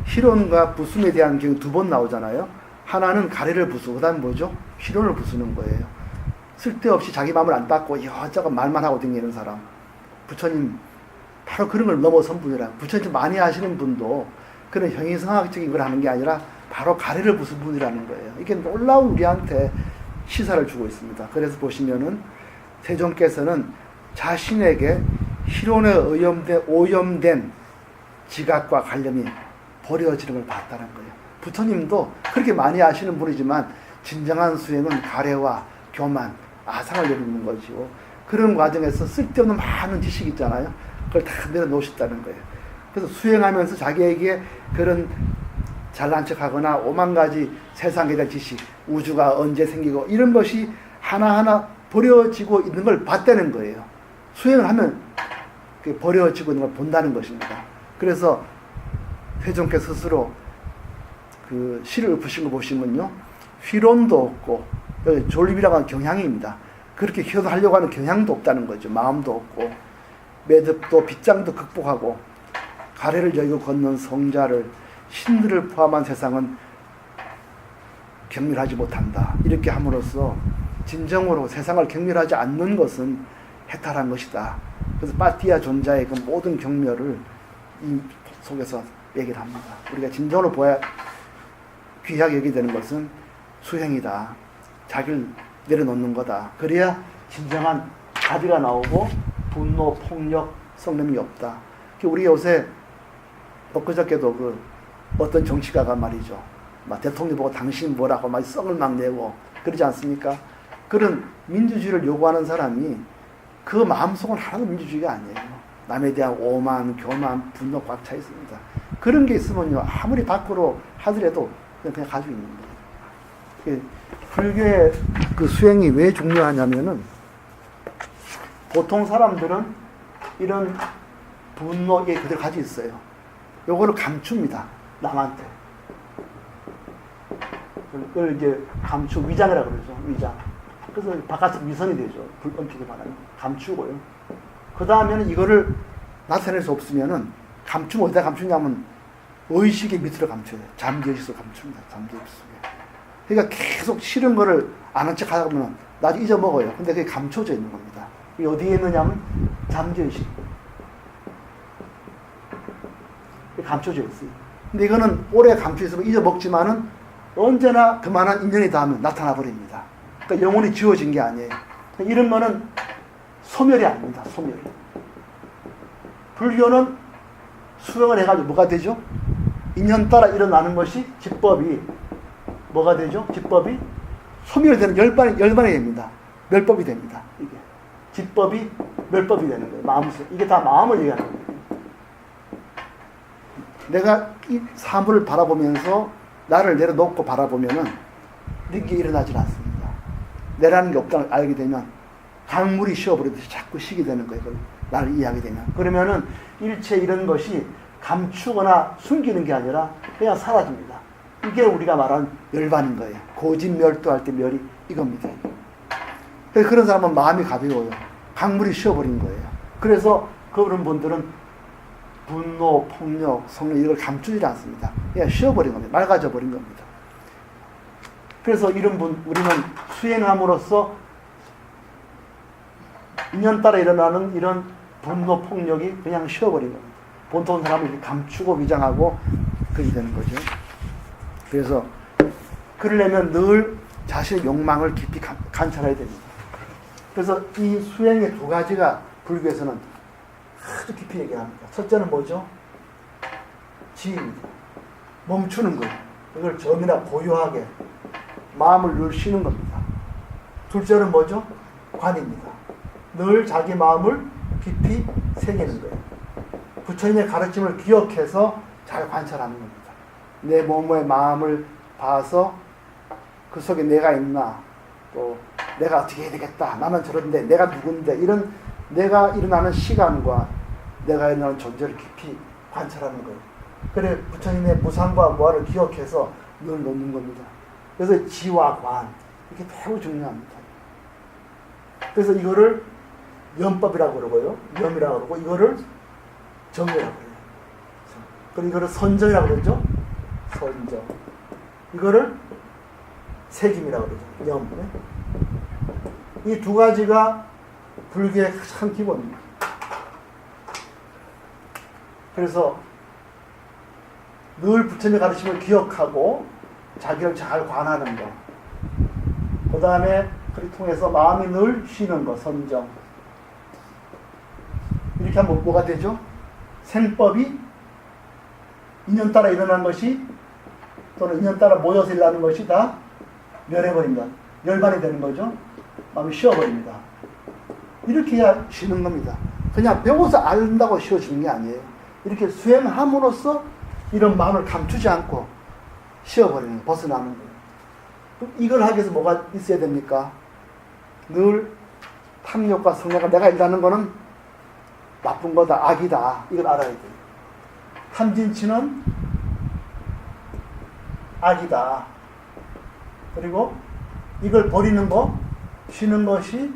희론과 부숨에 대한 경우 두 번 나오잖아요. 하나는 가래를 부수고 그다음 뭐죠? 희론을 부수는 거예요. 쓸데없이 자기 마음을 안 닦고 이것저것 말만 하고 다니는 사람. 부처님 바로 그런 걸 넘어선 분이라. 부처님 많이 하시는 분도 그런 형이성학적인 걸 하는 게 아니라 바로 가래를 부순 분이라는 거예요. 이게 놀라운 우리한테 시사를 주고 있습니다. 그래서 보시면은 세종께서는 자신에게 희론에 오염된 지각과 관념이 버려지는 걸 봤다는 거예요. 부처님도 그렇게 많이 하시는 분이지만 진정한 수행은 가래와 교만, 아상을 내리는 것이고 그런 과정에서 쓸데없는 많은 지식이 있잖아요. 그걸 다 내려놓으셨다는 거예요. 그래서 수행하면서 자기에게 그런 잘난 척하거나 오만 가지 세상에 대한 지식, 우주가 언제 생기고 이런 것이 하나하나 버려지고 있는 걸 봤다는 거예요. 수행을 하면 버려지고 있는 걸 본다는 것입니다. 그래서 세종께서 스스로 그 시를 읊으신 거 보시면요. 휘론도 없고 졸립이라고 하는 경향입니다. 그렇게 효도하려고 하는 경향도 없다는 거죠. 마음도 없고 매듭도 빗장도 극복하고 가래를 여의고 걷는 성자를 신들을 포함한 세상은 경멸하지 못한다. 이렇게 함으로써 진정으로 세상을 경멸하지 않는 것은 해탈한 것이다. 그래서 빠티아 존자의 그 모든 경멸을 이 속에서 얘기를 합니다. 우리가 진정으로 귀하게 여기게 되는 것은 수행이다. 자기를 내려놓는 거다. 그래야 진정한 자비가 나오고 분노, 폭력, 성냄이 없다. 우리 요새 엊그저께도 어떤 정치가가 말이죠. 막 대통령 보고 당신 뭐라고 막 썽을 막 내고 그러지 않습니까? 그런 민주주의를 요구하는 사람이 그 마음속은 하나도 민주주의가 아니에요. 남에 대한 오만, 교만, 분노 꽉 차 있습니다. 그런 게 있으면요. 아무리 밖으로 하더라도 그냥 가지고 있는 거예요. 불교의 그 수행이 왜 중요하냐면은 보통 사람들은 이런 분노에 그대로 가지고 있어요. 요거를 감춥니다. 남한테. 그걸 이제 위장이라고 그러죠. 위장. 그래서 바깥에 위선이 되죠. 엄격히 말하면. 감추고요. 그 다음에는 이거를 나타낼 수 없으면은 감추면 어디다 감추냐면 의식의 밑으로 감춰요. 잠재의식 속에 감춥니다. 잠재의식 속에. 그러니까 계속 싫은 거를 아는 척 하다 보면 나중에 잊어먹어요. 근데 그게 감춰져 있는 겁니다. 이게 어디에 있느냐면 잠재의식. 감춰져 있어요. 근데 이거는 오래 감춰 있으면 잊어먹지만은 언제나 그만한 인연이 닿으면 나타나 버립니다. 그러니까 영혼이 지워진 게 아니에요. 이런 거는 소멸이 아닙니다. 소멸. 불교는 수행을 해가지고 뭐가 되죠? 인연 따라 일어나는 것이 지법이 뭐가 되죠? 지법이 소멸되는 열반이 됩니다. 멸법이 됩니다. 이게 지법이 멸법이 되는 거예요. 마음속. 이게 다 마음을 얘기하는 거예요. 내가 이 사물을 바라보면서 나를 내려놓고 바라보면은 이게 일어나질 않습니다. 내라는 게 없다는 걸 알게 되면 강물이 쉬어버리듯이 자꾸 쉬게 되는 거예요. 그걸 나를 이해하게 되면. 그러면은 일체 이런 것이 감추거나 숨기는 게 아니라 그냥 사라집니다. 이게 우리가 말하는 열반인 거예요. 고진멸도할 때 멸이 이겁니다. 그래서 그런 사람은 마음이 가벼워요. 강물이 쉬어버린 거예요. 그래서 그런 분들은 분노, 폭력, 성령 이걸 감추지 않습니다. 그냥 쉬어버린 겁니다. 맑아져 버린 겁니다. 그래서 이런 분, 우리는 수행함으로써 인연 따라 일어나는 이런 분노, 폭력이 그냥 쉬어버린 겁니다. 보통 사람은 이렇게 감추고 위장하고 그렇게 되는 거죠. 그래서 그러려면 늘 자신의 욕망을 깊이 관찰해야 됩니다. 그래서 이 수행의 두 가지가 불교에서는 아주 깊이 얘기합니다. 첫째는 뭐죠? 지입니다. 멈추는 거예요. 이걸 점이나 고요하게 마음을 늘 쉬는 겁니다. 둘째는 뭐죠? 관입니다. 늘 자기 마음을 깊이 새기는 거예요. 부처님의 가르침을 기억해서 잘 관찰하는 겁니다. 내 몸의 마음을 봐서 그 속에 내가 있나, 또 내가 어떻게 해야 되겠다, 나는 저런데 내가 누군데, 이런 내가 일어나는 시간과 내가 일어나는 존재를 깊이 관찰하는 거예요. 그래 부처님의 무상과 무아를 기억해서 늘 놓는 겁니다. 그래서 지와 관, 이게 매우 중요합니다. 그래서 이거를 염법이라고 그러고요, 염이라고 그러고, 이거를 정이라고 그래요. 그리고 이거를 선정이라고 그러죠. 선정. 이거를 색임이라고 그러죠. 염. 이 두 가지가 불교의 참 기본입니다. 그래서 늘 부처님의 가르침을 기억하고 자기를 잘 관하는 것, 그 다음에 그를 통해서 마음이 늘 쉬는 것, 선정. 이렇게 하면 뭐가 되죠? 생법이 인연 따라 일어난 것이, 또는 인연 따라 모여서 일어나는 것이 다 멸해버립니다. 열반이 되는 거죠. 마음이 쉬어버립니다. 이렇게 해야 쉬는 겁니다. 그냥 배워서 안다고 쉬어지는 게 아니에요. 이렇게 수행함으로써 이런 마음을 감추지 않고 쉬어버리는 거예요. 벗어나는 거예요. 이걸 하기 위해서 뭐가 있어야 됩니까? 늘 탐욕과 성욕과 내가 일하는 거는 나쁜 거다, 악이다, 이걸 알아야 돼요. 탐진치는 악이다. 그리고 이걸 버리는 거, 쉬는 것이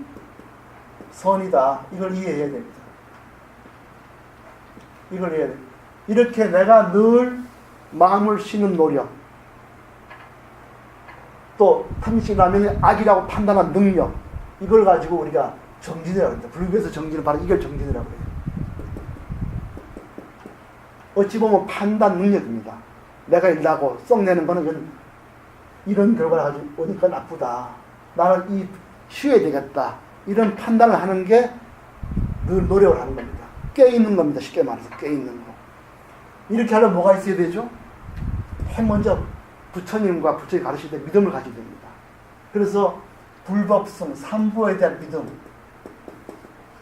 선이다. 이걸 이해해야 됩니다. 이걸 해야 돼요. 이렇게 내가 늘 마음을 쉬는 노력, 또 탐진치 라면이 악이라고 판단한 능력, 이걸 가지고 우리가 정진이라고 합니다. 불교에서 정진은 바로 이걸 정진이라고 해요. 어찌 보면 판단 능력입니다. 내가 일하고 썩내는 거는 이런 결과를 가지고 오니까 나쁘다. 나는 이 쉬어야 되겠다. 이런 판단을 하는 게 늘 노력을 하는 겁니다. 깨있는 겁니다. 쉽게 말해서 깨있는 거. 이렇게 하려면 뭐가 있어야 되죠? 맨 먼저 부처님과 부처님이 가르칠 때 믿음을 가져야 됩니다. 그래서 불법성, 삼보에 대한 믿음,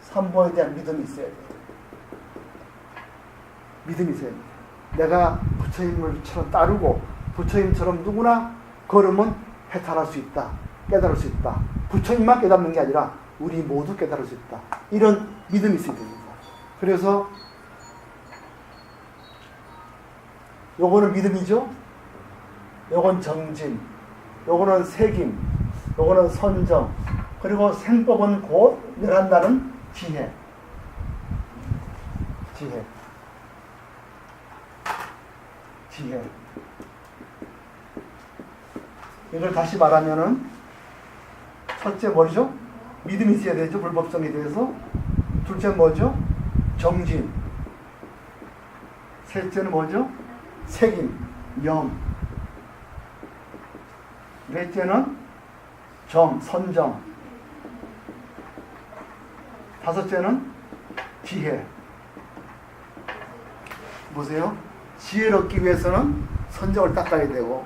삼보에 대한 믿음이 있어야 돼요. 믿음이 있어야 돼요. 내가 부처님을처럼 따르고 부처님처럼 누구나 걸으면 해탈할 수 있다. 깨달을 수 있다. 부처님만 깨닫는 게 아니라 우리 모두 깨달을 수 있다. 이런 믿음이 있어야 됩니다. 그래서 요거는 믿음이죠. 요건 정진, 요거는 색임, 요거는 선정, 그리고 생법은 곧 멸한다는 지혜. 지혜. 지혜. 이걸 다시 말하면은 첫째 뭐죠? 믿음이 있어야 되죠. 불법성에 대해서. 둘째 뭐죠? 정진. 셋째는 뭐죠? 색임, 염. 넷째는 정, 선정. 다섯째는 지혜. 보세요. 지혜를 얻기 위해서는 선정을 닦아야 되고,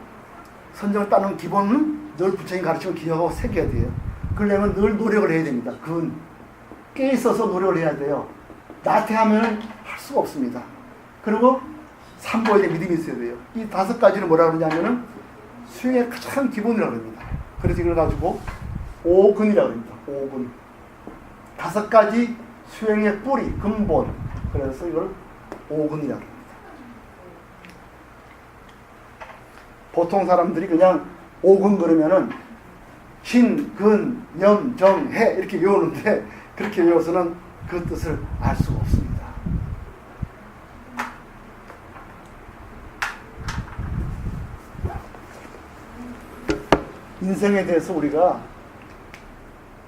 선정을 따는 기본은 늘 부처님 가르침을 기억하고 새겨야 돼요. 그러려면 늘 노력을 해야 됩니다. 그건 깨있어서 노력을 해야 돼요. 나태하면 할 수가 없습니다. 그리고 삼보에 대한 믿음이 있어야 돼요. 이 다섯 가지는 뭐라 그러냐면은 수행의 가장 기본이라고 합니다. 그래서 이걸 가지고 오근이라고 합니다. 오근. 다섯 가지 수행의 뿌리, 근본. 그래서 이걸 오근이라고 합니다. 보통 사람들이 그냥 오근 그러면은 신, 근, 염, 정, 해 이렇게 외우는데 그렇게 외워서는 그 뜻을 알 수가 없습니다. 인생에 대해서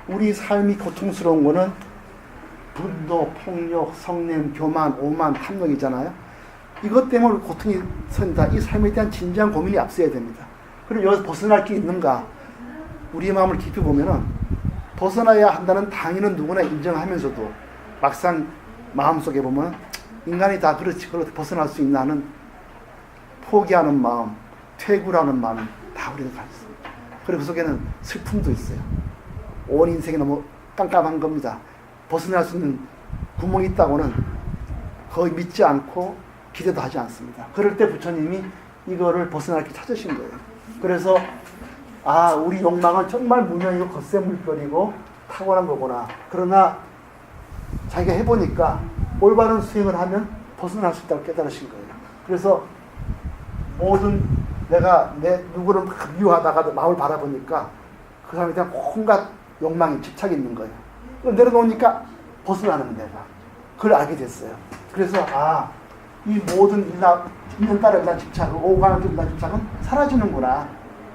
우리 삶이 고통스러운 거는 분노, 폭력, 성냄, 교만, 오만, 탐욕이잖아요. 이것 때문에 고통이 선다. 이 삶에 대한 진지한 고민이 앞서야 됩니다. 그리고 여기서 벗어날 게 있는가? 우리의 마음을 깊이 보면은 벗어나야 한다는 당위는 누구나 인정하면서도 막상 마음속에 보면 인간이 다 그렇지 벗어날 수 있나 하는 포기하는 마음, 퇴구라는 마음 다 우리가 가지고 있습니다. 그리고 그 속에는 슬픔도 있어요. 온 인생이 너무 깜깜한 겁니다. 벗어날 수 있는 구멍이 있다고는 거의 믿지 않고 기대도 하지 않습니다. 그럴 때 부처님이 이거를 벗어날 길 찾으신 거예요. 그래서 우리 욕망은 정말 무명이고 겉세 물결이고 타고난 거구나. 그러나 자기가 해보니까 올바른 수행을 하면 벗어날 수 있다고 깨달으신 거예요. 그래서 모든 내가 누구를 막 미워하다가도 마음을 바라보니까 그 사람에 대한 온갖 욕망이 집착이 있는 거예요. 내려놓으니까 벗어나는 내가 그걸 알게 됐어요. 그래서 이 모든 있는 딸에 대한 집착, 오감에 대한 집착은 사라지는구나.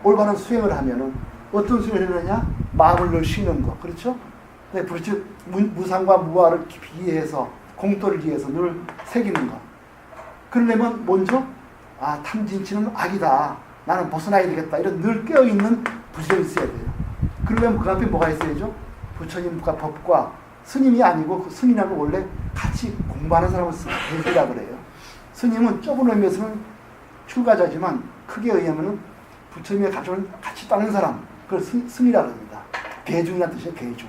올바른 수행을 하면은 어떤 수행을 하느냐? 마음을 늘 쉬는 거, 그렇죠? 네, 그렇죠. 무상과 무아를 비해서 공도를 위해서 늘 새기는 거. 그러려면 먼저 탐진치는 악이다. 나는 벗어나야 되겠다. 이런 늘 깨어있는 부처가 있어야 돼요. 그러려면 그 앞에 뭐가 있어야죠? 부처님과 법과 스님이 아니고 그 스님하고 원래 같이 공부하는 사람을 대주라 그래요. 스님은 좁은 의미에서는 출가자지만 크게 의하면은 부처님의 가정을 같이 따는 사람, 그걸 스님이라고 합니다. 대중이라는 뜻이에요. 대중.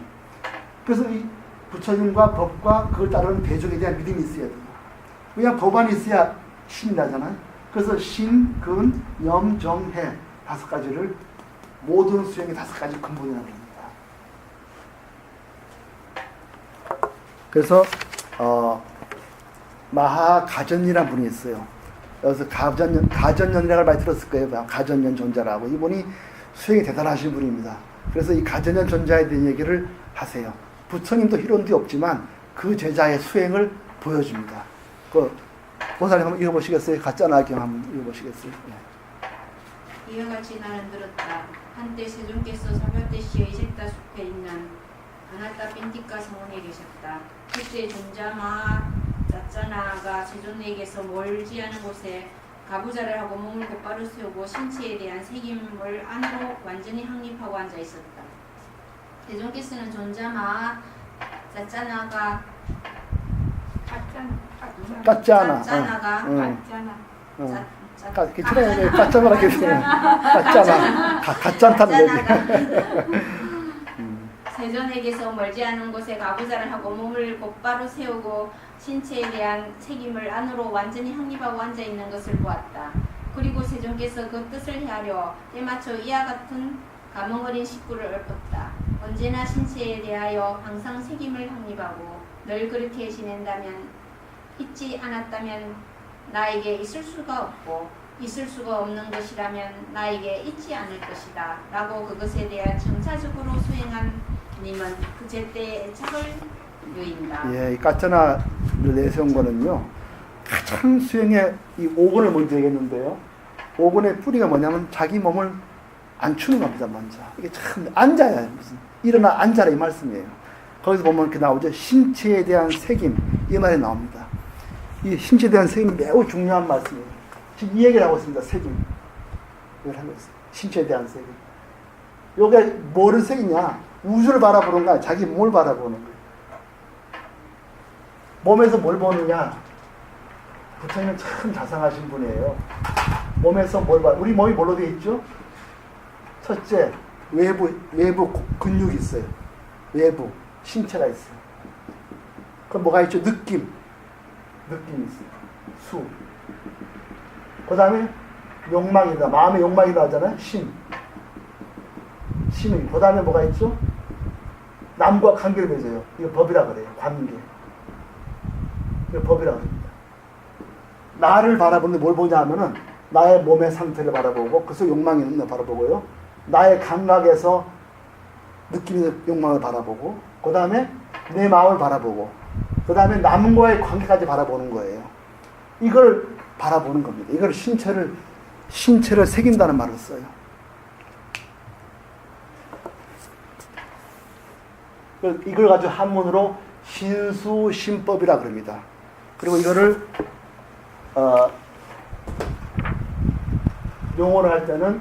그래서 이 부처님과 법과 그걸 따르는 대중에 대한 믿음이 있어야 돼요. 왜냐하면 법안이 있어야 신이라잖아요. 그래서 신, 근, 염, 정, 해 다섯 가지를 모든 수행의 다섯 가지 근본이라고 합니다. 그래서 마하가전이라는 분이 있어요. 여기서 가전연이라고 많이 들었을 거예요. 가전연 존자라고. 이분이 수행이 대단하신 분입니다. 그래서 이 가전연 존자에 대한 얘기를 하세요. 부처님도 희론도 없지만 그 제자의 수행을 보여줍니다. 보살님 한번 읽어보시겠어요? 가짜나경 한번 읽어보시겠어요? 네. 이와 같이 나는 들었다. 한때 세존께서 사바대시의 셋다 숲에 있는 아나타 빈티카 성원에 계셨다. 그때 존자마 짜짜나가 세존에게서 멀지 않은 곳에 가부좌를 하고 몸을 곧바로 세우고 신체에 대한 색임을 안으로 완전히 확립하고 앉아 있었다. 세존께서는 존자마 짜짜나가 가짜마라 계세요. 가짜탄 세존에게서 멀지 않은 곳에 가부좌를 하고 몸을 곧바로 세우고 신체에 대한 책임을 안으로 완전히 확립하고 앉아 있는 것을 보았다. 그리고 세존께서 그 뜻을 헤아려 때맞춰 이와 같은 가멍어린 식구를 읊었다. 언제나 신체에 대하여 항상 책임을 확립하고 늘 그렇게 지낸다면, 잊지 않았다면 나에게 있을 수가 없고, 있을 수가 없는 것이라면 나에게 있지 않을 것이다 라고 그것에 대한 정차적으로 수행한 님은 그 제때의 애착을 누인다. 이 까짜나를 내세운 거는요, 가장 수행의 이 5권을 먼저 얘기했는데요. 5권의 뿌리가 뭐냐면 자기 몸을 앉추는 겁니다. 먼저 이게 참 앉아야 무슨 일어나 앉아라 이 말씀이에요. 거기서 보면 이렇게 나오죠. 신체에 대한 책임 이 말이 나옵니다. 이 신체에 대한 책임이 매우 중요한 말씀이에요. 지금 이 얘기를 하고 있습니다. 책임. 이걸 하고 있어요. 신체에 대한 책임. 요게 뭐를 책임이냐? 우주를 바라보는 거야. 자기 몸을 바라보는 거예요. 몸에서 뭘 보느냐? 부처님은 참 자상하신 분이에요. 몸에서 뭘 봐? 우리 몸이 뭘로 되어 있죠? 첫째, 외부 근육이 있어요. 외부 신체가 있어요. 그럼 뭐가 있죠? 느낌이 있어요. 수. 그 다음에 욕망이다. 마음의 욕망이라 하잖아요. 심. 그 다음에 뭐가 있죠? 남과 관계를 맺어요. 이거 법이라 그래요. 관계. 이거 법이라 그럽니다. 나를 바라보는데 뭘 보냐 하면은 나의 몸의 상태를 바라보고 그래서 욕망이 있는 걸 바라보고요. 나의 감각에서 느끼는 욕망을 바라보고 그 다음에 내 마음을 바라보고 그 다음에 남과의 관계까지 바라보는 거예요. 이걸 바라보는 겁니다. 이걸 신체를 새긴다는 말을 써요. 이걸 가지고 한문으로 신수신법이라 그럽니다. 그리고 이거를 용어를 할 때는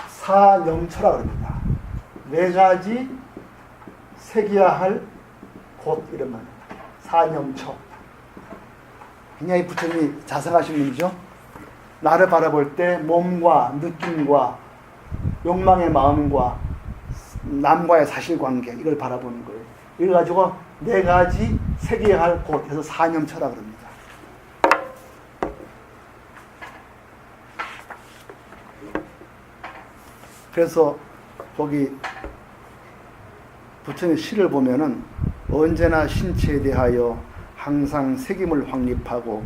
사념처라 그럽니다. 네 가지 새겨야 할 곳 이런 말입니다. 사념처. 굉장히 부처님이 자상하신 분이죠. 나를 바라볼 때 몸과 느낌과 욕망의 마음과 남과의 사실관계 이걸 바라보는 거예요. 이걸 가지고 네 가지 새겨야 할 곳에서 사념처라 그럽니다. 그래서 거기 부처님의 시를 보면은 언제나 신체에 대하여 항상 새김을 확립하고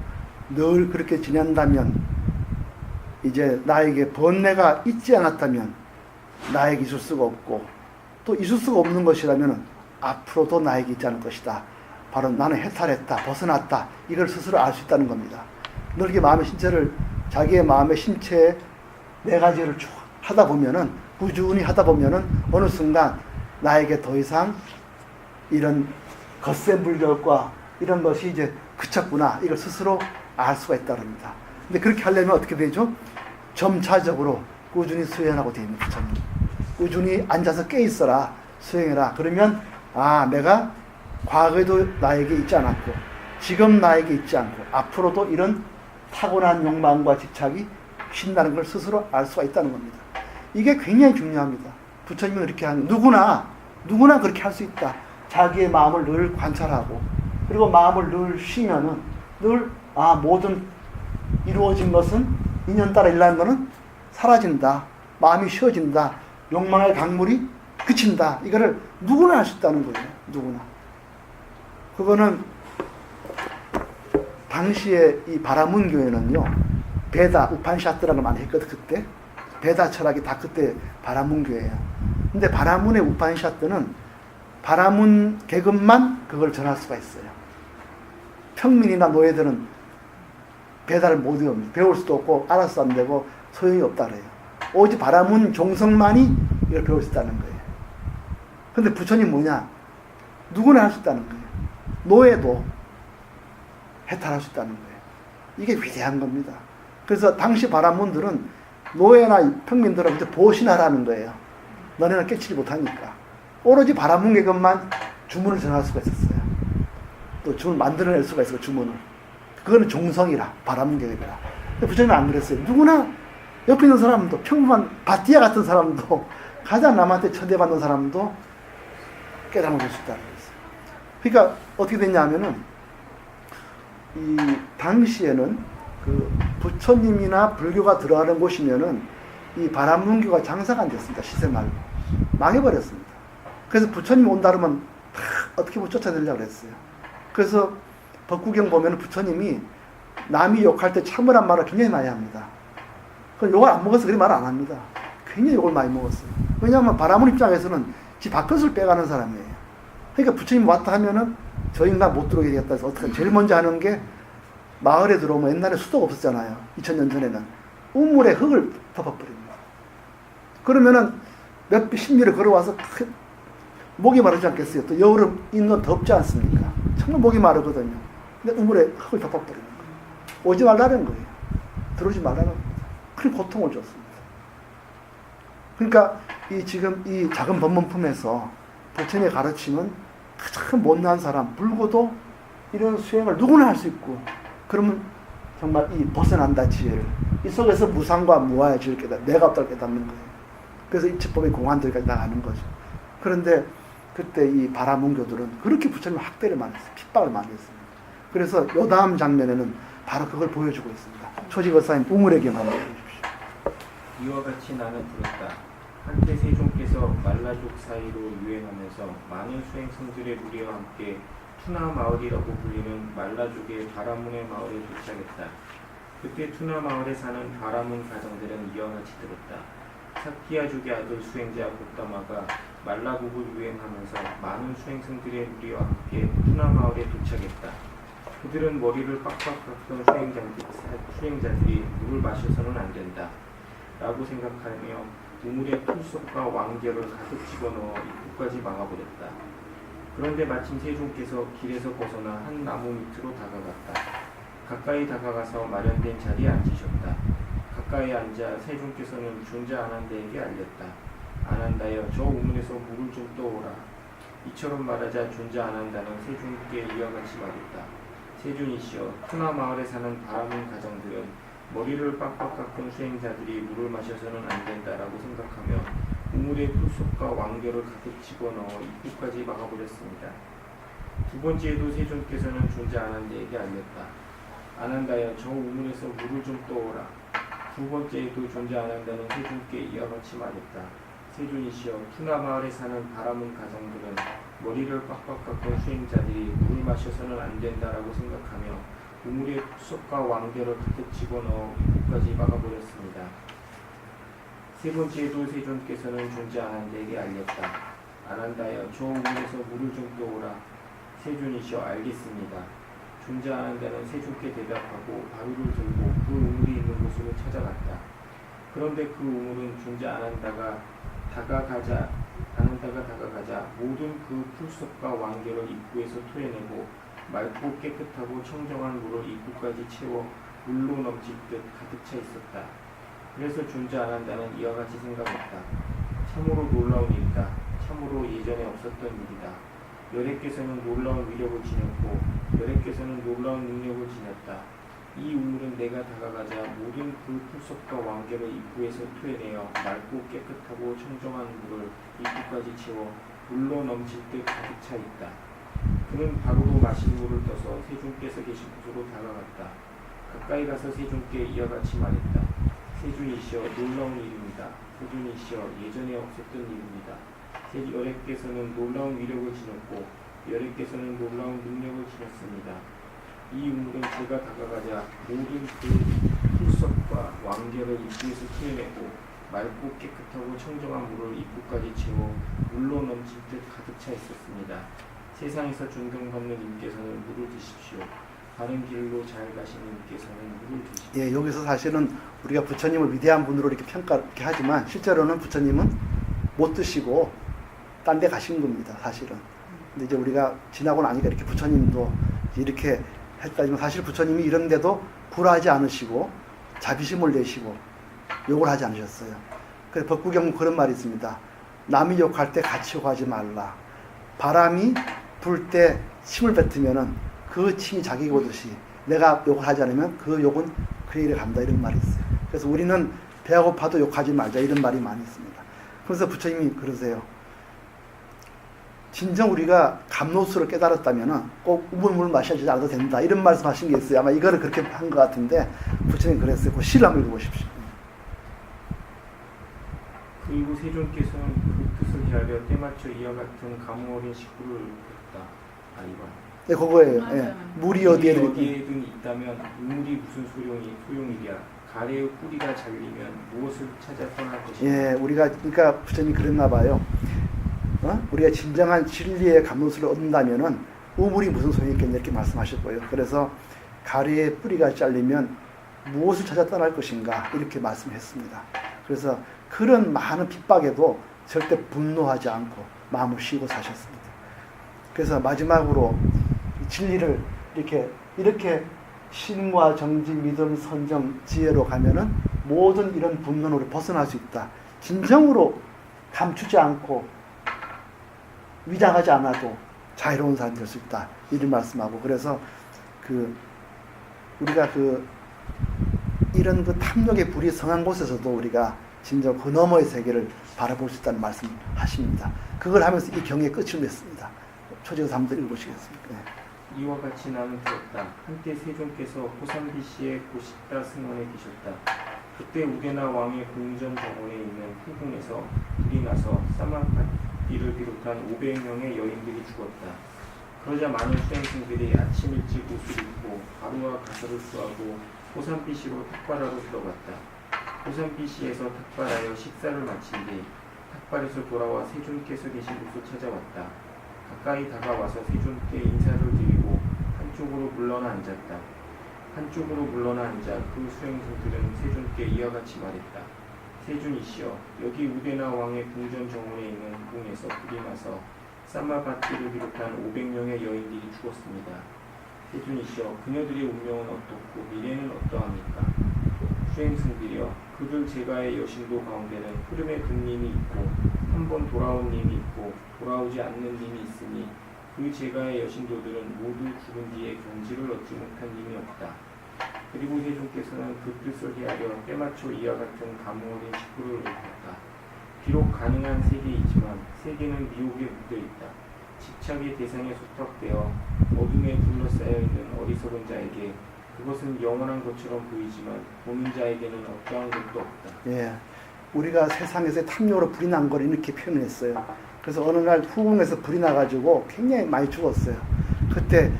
늘 그렇게 지낸다면 이제 나에게 번뇌가 있지 않았다면 나에게 있을 수가 없고 또 있을 수가 없는 것이라면 앞으로도 나에게 있지 않을 것이다. 바로 나는 해탈했다, 벗어났다. 이걸 스스로 알 수 있다는 겁니다. 늘 이렇게 마음의 신체를 자기의 마음의 신체에 네 가지를 쭉 하다 보면은 꾸준히 하다 보면은 어느 순간 나에게 더 이상 이런 겉센 불결과 이런 것이 이제 그쳤구나. 이걸 스스로 알 수가 있다는 겁니다. 근데 그렇게 하려면 어떻게 되죠? 점차적으로 꾸준히 수행하고 됩니다. 부처님. 꾸준히 앉아서 깨 있어라. 수행해라. 그러면 내가 과거에도 나에게 있지 않았고 지금 나에게 있지 않고 앞으로도 이런 타고난 욕망과 집착이 쉰다는 걸 스스로 알 수가 있다는 겁니다. 이게 굉장히 중요합니다. 부처님은 이렇게 하는 누구나 그렇게 할 수 있다. 자기의 마음을 늘 관찰하고 그리고 마음을 늘 쉬면은 늘 모든 이루어진 것은 인연 따라 일어나는 것은 사라진다. 마음이 쉬어진다. 욕망의 강물이 그친다. 이거를 누구나 할 수 있다는 거예요. 누구나. 그거는 당시에 이 바라문교회는요. 베다, 우판샤트라는 걸 많이 했거든 그때. 베다 철학이 다 그때 바라문교회예요. 근데 바라문의 우판샤트는 바라문 계급만 그걸 전할 수가 있어요. 평민이나 노예들은 베다를 못 외웁니다. 배울 수도 없고 알아서도 안 되고 소용이 없다 그래요. 오직 바라문 종성만이 이걸 배울 수 있다는 거예요. 근데 부처님 뭐냐? 누구나 할 수 있다는 거예요. 노예도 해탈할 수 있다는 거예요. 이게 위대한 겁니다. 그래서 당시 바라문들은 노예나 평민들은 이제 보신하라는 거예요. 너네는 깨치지 못하니까. 오로지 바라문 계급만 주문을 전할 수가 있었어요. 또 주문을 만들어낼 수가 있어요. 주문을. 그거는 종성이라 바라문 계급이라. 근데 부처님은 안 그랬어요. 누구나 옆에 있는 사람도 평범한 바티아 같은 사람도 가장 남한테 천대받는 사람도 깨달음을 줄 수 있다는 거였어요. 그러니까 어떻게 됐냐면은 이 당시에는 그 부처님이나 불교가 들어가는 곳이면은 이 바라문교가 장사가 안 됐습니다. 시세 말로 망해버렸습니다. 그래서 부처님 온다 그러면 다 어떻게 못 쫓아내려고 그랬어요. 그래서 법구경 보면 부처님이 남이 욕할 때 참으란 말을 굉장히 많이 합니다. 그 욕을 안 먹어서 그리 말 안 합니다. 굉장히 욕을 많이 먹었어요. 왜냐하면 바라문 입장에서는 지 밥그릇을 빼가는 사람이에요. 그러니까 부처님 왔다 하면은 저 인간 못 들어오게 되겠다 해서 어떻게 제일 먼저 하는 게 마을에 들어오면 옛날에 수도가 없었잖아요. 2000년 전에는 우물에 흙을 덮어버립니다. 그러면은 몇 십리를 걸어와서 목이 마르지 않겠어요. 또 여름 인도 덥지 않습니까? 정말 목이 마르거든요. 근데 우물에 흙을 덮어버리는 거예요. 오지 말라는 거예요. 들어오지 말라는 겁니다. 큰 고통을 줬습니다. 그러니까 지금 이 작은 법문품에서 부처님의 가르침은 가장 못난 사람, 불고도 이런 수행을 누구나 할 수 있고, 그러면 정말 이 벗어난다 지혜를, 이 속에서 무상과 무아의 지혜를 깨닫는, 내가 없다고 깨닫는 거예요. 그래서 이치법의 공안들까지 나가는 거죠. 그런데 그때 이 바라문교들은 그렇게 부처님 학대를 많이 했어요. 핍박을 많이 했습니다. 그래서 요다음 장면에는 바로 그걸 보여주고 있습니다. 초지거사님 우물의 경험 보여주십시오. 이와 같이 나는 들었다. 한때 세종께서 말라족 사이로 유행하면서 많은 수행성들의 무리와 함께 투나 마을이라고 불리는 말라족의 바라문의 마을에 도착했다. 그때 투나 마을에 사는 바라문 가정들은 이와 같이 들었다. 사키야족의 아들 수행자 고따마가 말라국을 유행하면서 많은 수행성들의 무리와 함께 투나 마을에 도착했다. 그들은 머리를 빡빡 깎던 수행자들이 물을 마셔서는 안 된다 라고 생각하며 우물에 풀숲과 왕겨를 가득 집어넣어 입구까지 막아버렸다. 그런데 마침 세종께서 길에서 벗어나 한 나무 밑으로 다가갔다. 가까이 다가가서 마련된 자리에 앉으셨다. 가까이 앉아 세종께서는 존자 아난다에게 알렸다. 아난다여, 저 우물에서 물을 좀 떠오라. 이처럼 말하자 존자 아난다는 세종께 이와 같이 말했다. 세존이시여, 투나 마을에 사는 바라문 가정들은 머리를 빡빡 깎은 수행자들이 물을 마셔서는 안 된다라고 생각하며 우물에 풀숲과 왕겨를 가득 집어넣어 입구까지 막아버렸습니다. 두 번째에도 세존께서는 존자 아난다에게 알렸다. 아난다여, 저 우물에서 물을 좀 떠오라. 두 번째에도 존자 아난다는 세존께 이와 같이 말했다. 세존이시여, 투나 마을에 사는 바라문 가정들은 머리를 빡빡 깎은 수행자들이 물을 마셔서는 안 된다라고 생각하며 우물에 풀숲과 왕겨를 가득 집어넣어 입구까지 막아버렸습니다. 세 번째에도 세존께서는 존자 아난다에게 알렸다. 아난다여, 저 우물에서 물을 좀 떠오라. 세존이시여, 알겠습니다. 존자 아난다는 세존께 대답하고 바위를 들고 그 우물이 있는 곳으로 찾아갔다. 그런데 그 우물은 존자 아난다가 다가가자 모든 그 풀숲과 왕겨를 입구에서 토해내고 맑고 깨끗하고 청정한 물을 입구까지 채워 물로 넘칠 듯 가득 차 있었다. 그래서 존자 아난다는 이와 같이 생각했다. 참으로 놀라운 일이다. 참으로 예전에 없었던 일이다. 여래께서는 놀라운 위력을 지녔고 여래께서는 놀라운 능력을 지녔다. 이 우물은 내가 다가가자 모든 그 풀숲과 왕겨를 입구에서 토해내어 맑고 깨끗하고 청정한 물을 입구까지 채워 물로 넘칠 듯 가득 차 있다. 그는 바로로 마실 물을 떠서 세존께서 계신 곳으로 다가갔다. 가까이 가서 세존께 이와 같이 말했다. 세존이시여, 놀라운 일입니다. 세존이시여, 예전에 없었던 일입니다. 여래께서는 놀라운 위력을 지녔고 여래께서는 놀라운 능력을 지녔습니다. 이 우물은 제가 다가가자 모든 그 풀숲과 왕겨를 입구에서 토해내고 맑고 깨끗하고 청정한 물을 입구까지 채워 물로 넘칠 듯 가득 차 있었습니다. 세상에서 존경받는 님께서는 물을 드십시오. 바른 길로 잘 가시는 님께서는 물을 드십시오. 예, 여기서 사실은 우리가 부처님을 위대한 분으로 이렇게 이렇게 하지만 실제로는 부처님은 못 드시고 딴 데 가신 겁니다, 사실은. 근데 이제 우리가 지나고 나니까 이렇게 부처님도 이렇게 했다지만 사실 부처님이 이런데도 굴하지 않으시고 자비심을 내시고 욕을 하지 않으셨어요. 그래서 법구경 그런 말이 있습니다. 남이 욕할 때 같이 욕하지 말라. 바람이 불 때 침을 뱉으면은 그 침이 자기에게 오듯이 내가 욕을 하지 않으면 그 욕은 그에게 간다, 이런 말이 있어요. 그래서 우리는 배가 고파도 욕하지 말자, 이런 말이 많이 있습니다. 그래서 부처님이 그러세요. 진정 우리가 감로수를 깨달았다면 꼭 우물물 마셔야지 않아도 된다, 이런 말씀하신 게 있어요. 아마 이거를 그렇게 한 것 같은데 부처님 그랬어요. 그 시를 한번 읽어보십시오. 그리고 세존께서는 그 뜻을 헤아려 때맞춰 이와 같은 가뭄 어린 식구를 부렸다. 이번. 네, 그거예요. 예. 물이 어디에든 있다면 우물이 무슨 소용이랴. 가래의 뿌리가 잘리면 무엇을 찾아 떠날 것이냐. 예, 우리가 그러니까 부처님이 그랬나 봐요. 우리가 진정한 진리의 감로수를 얻는다면은 우물이 무슨 소용이 있겠냐, 이렇게 말씀하셨고요. 그래서 가래의 뿌리가 잘리면 무엇을 찾아 떠날 것인가, 이렇게 말씀했습니다. 그래서 그런 많은 핍박에도 절대 분노하지 않고 마음을 쉬고 사셨습니다. 그래서 마지막으로 진리를 이렇게 신과 정지, 믿음, 선정, 지혜로 가면은 모든 이런 분노로 벗어날 수 있다. 진정으로 감추지 않고 위장하지 않아도 자유로운 사람이 될 수 있다, 이런 말씀하고, 그래서 우리가 이런 탐욕의 불이 성한 곳에서도 우리가 진정 그 너머의 세계를 바라볼 수 있다는 말씀하십니다. 그걸 하면서 이 경의 끝을 맺습니다. 초지에서 한번 읽어보시겠습니까? 네. 이와 같이 나는 들었다. 한때 세존께서 호삼비시의 고식다 승원에 계셨다. 그때 우데나 왕의 궁전 정원에 있는 후궁에서 불이 나서 사마파티를 비롯한 500명의 여인들이 죽었다. 그러자 많은 수행승들이 아침 일찍 옷을 입고 가루와 가설을 수하고 호산비시로 탁바라로 들어갔다. 호산비시에서 탁바라여 식사를 마친 뒤 탁발에서 돌아와 세존께서 계신 곳을 찾아왔다. 가까이 다가와서 세존께 인사를 드리고 한쪽으로 물러나 앉았다. 한쪽으로 물러나 앉아 그 수행승들은 세존께 이와 같이 말했다. 세존이시여, 여기 우데나 왕의 궁전 정원에 있는 궁에서 불이 나서 사마바티를 비롯한 500명의 여인들이 죽었습니다. 세존이시여, 그녀들의 운명은 어떻고 미래는 어떠합니까? 수행승들이여, 그들 제가의 여신도 가운데는 흐름에 든 님이 있고 한 번 돌아온 님이 있고 돌아오지 않는 님이 있으니 그 제가의 여신도들은 모두 죽은 뒤에 경지를 얻지 못한 님이 없다. 그리고 세존께서는 그 뜻을 헤아려 때맞춰 이와 같은 가무어린 식구를 높였다. 비록 가능한 세계이지만 세계는 미혹에 묶여있다. 집착의 대상에 소탁되어 어둠에 둘러싸여 있는 어리석은 자에게 그것은 영원한 것처럼 보이지만 보는 자에게는 어떠한 것도 없다. 예, 우리가 세상에서 탐욕으로 불이 난 걸 이렇게 표현했어요. 그래서 어느 날 후궁에서 불이 나가지고 굉장히 많이 죽었어요. 그때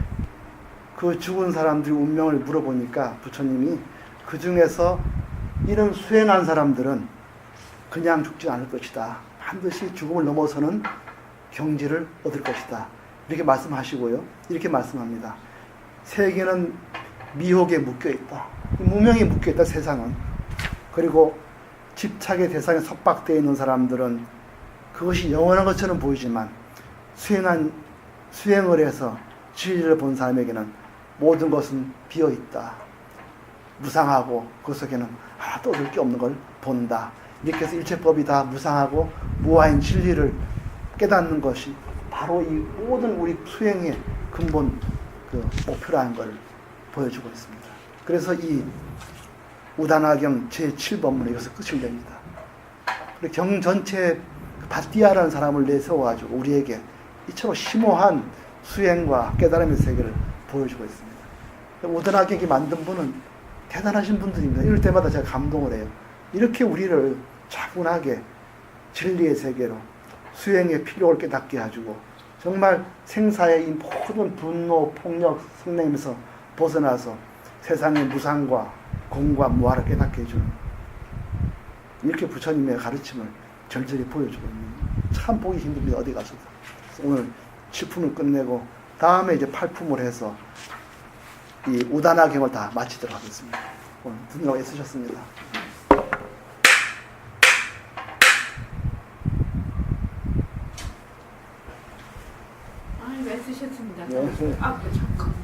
그 죽은 사람들의 운명을 물어보니까 부처님이 그 중에서 이런 수행한 사람들은 그냥 죽지 않을 것이다. 반드시 죽음을 넘어서는 경지를 얻을 것이다. 이렇게 말씀하시고요. 이렇게 말씀합니다. 세계는 미혹에 묶여있다. 무명에 묶여있다, 세상은. 그리고 집착의 대상에 속박되어 있는 사람들은 그것이 영원한 것처럼 보이지만 수행을 해서 진리를 본 사람에게는 모든 것은 비어있다. 무상하고 그 속에는 하나도 얻을 게 없는 걸 본다. 이렇게 해서 일체법이 다 무상하고 무아인 진리를 깨닫는 것이 바로 이 모든 우리 수행의 근본 목표라는 걸 보여주고 있습니다. 그래서 이 우다나경 제7법문에 이것을 끝을 냅니다. 경 전체에 바띠아라는 사람을 내세워가지고 우리에게 이처럼 심오한 수행과 깨달음의 세계를 보여주고 있습니다. 우다나경이 만든 분은 대단하신 분들입니다. 이럴 때마다 제가 감동을 해요. 이렇게 우리를 차분하게 진리의 세계로 수행의 필요를 깨닫게 해주고 정말 생사의 이 모든 분노, 폭력, 성냄에서 벗어나서 세상의 무상과 공과 무아를 깨닫게 해주는 이렇게 부처님의 가르침을 절절히 보여주고 있는 참 보기 힘듭니다. 어디 가서도. 오늘 7품을 끝내고 다음에 이제 8품을 해서 이 우다나경을 다 마치도록 하겠습니다. 오늘 분노가 애쓰셨습니다. 아이고 애쓰셨습니다. 네. 잠깐.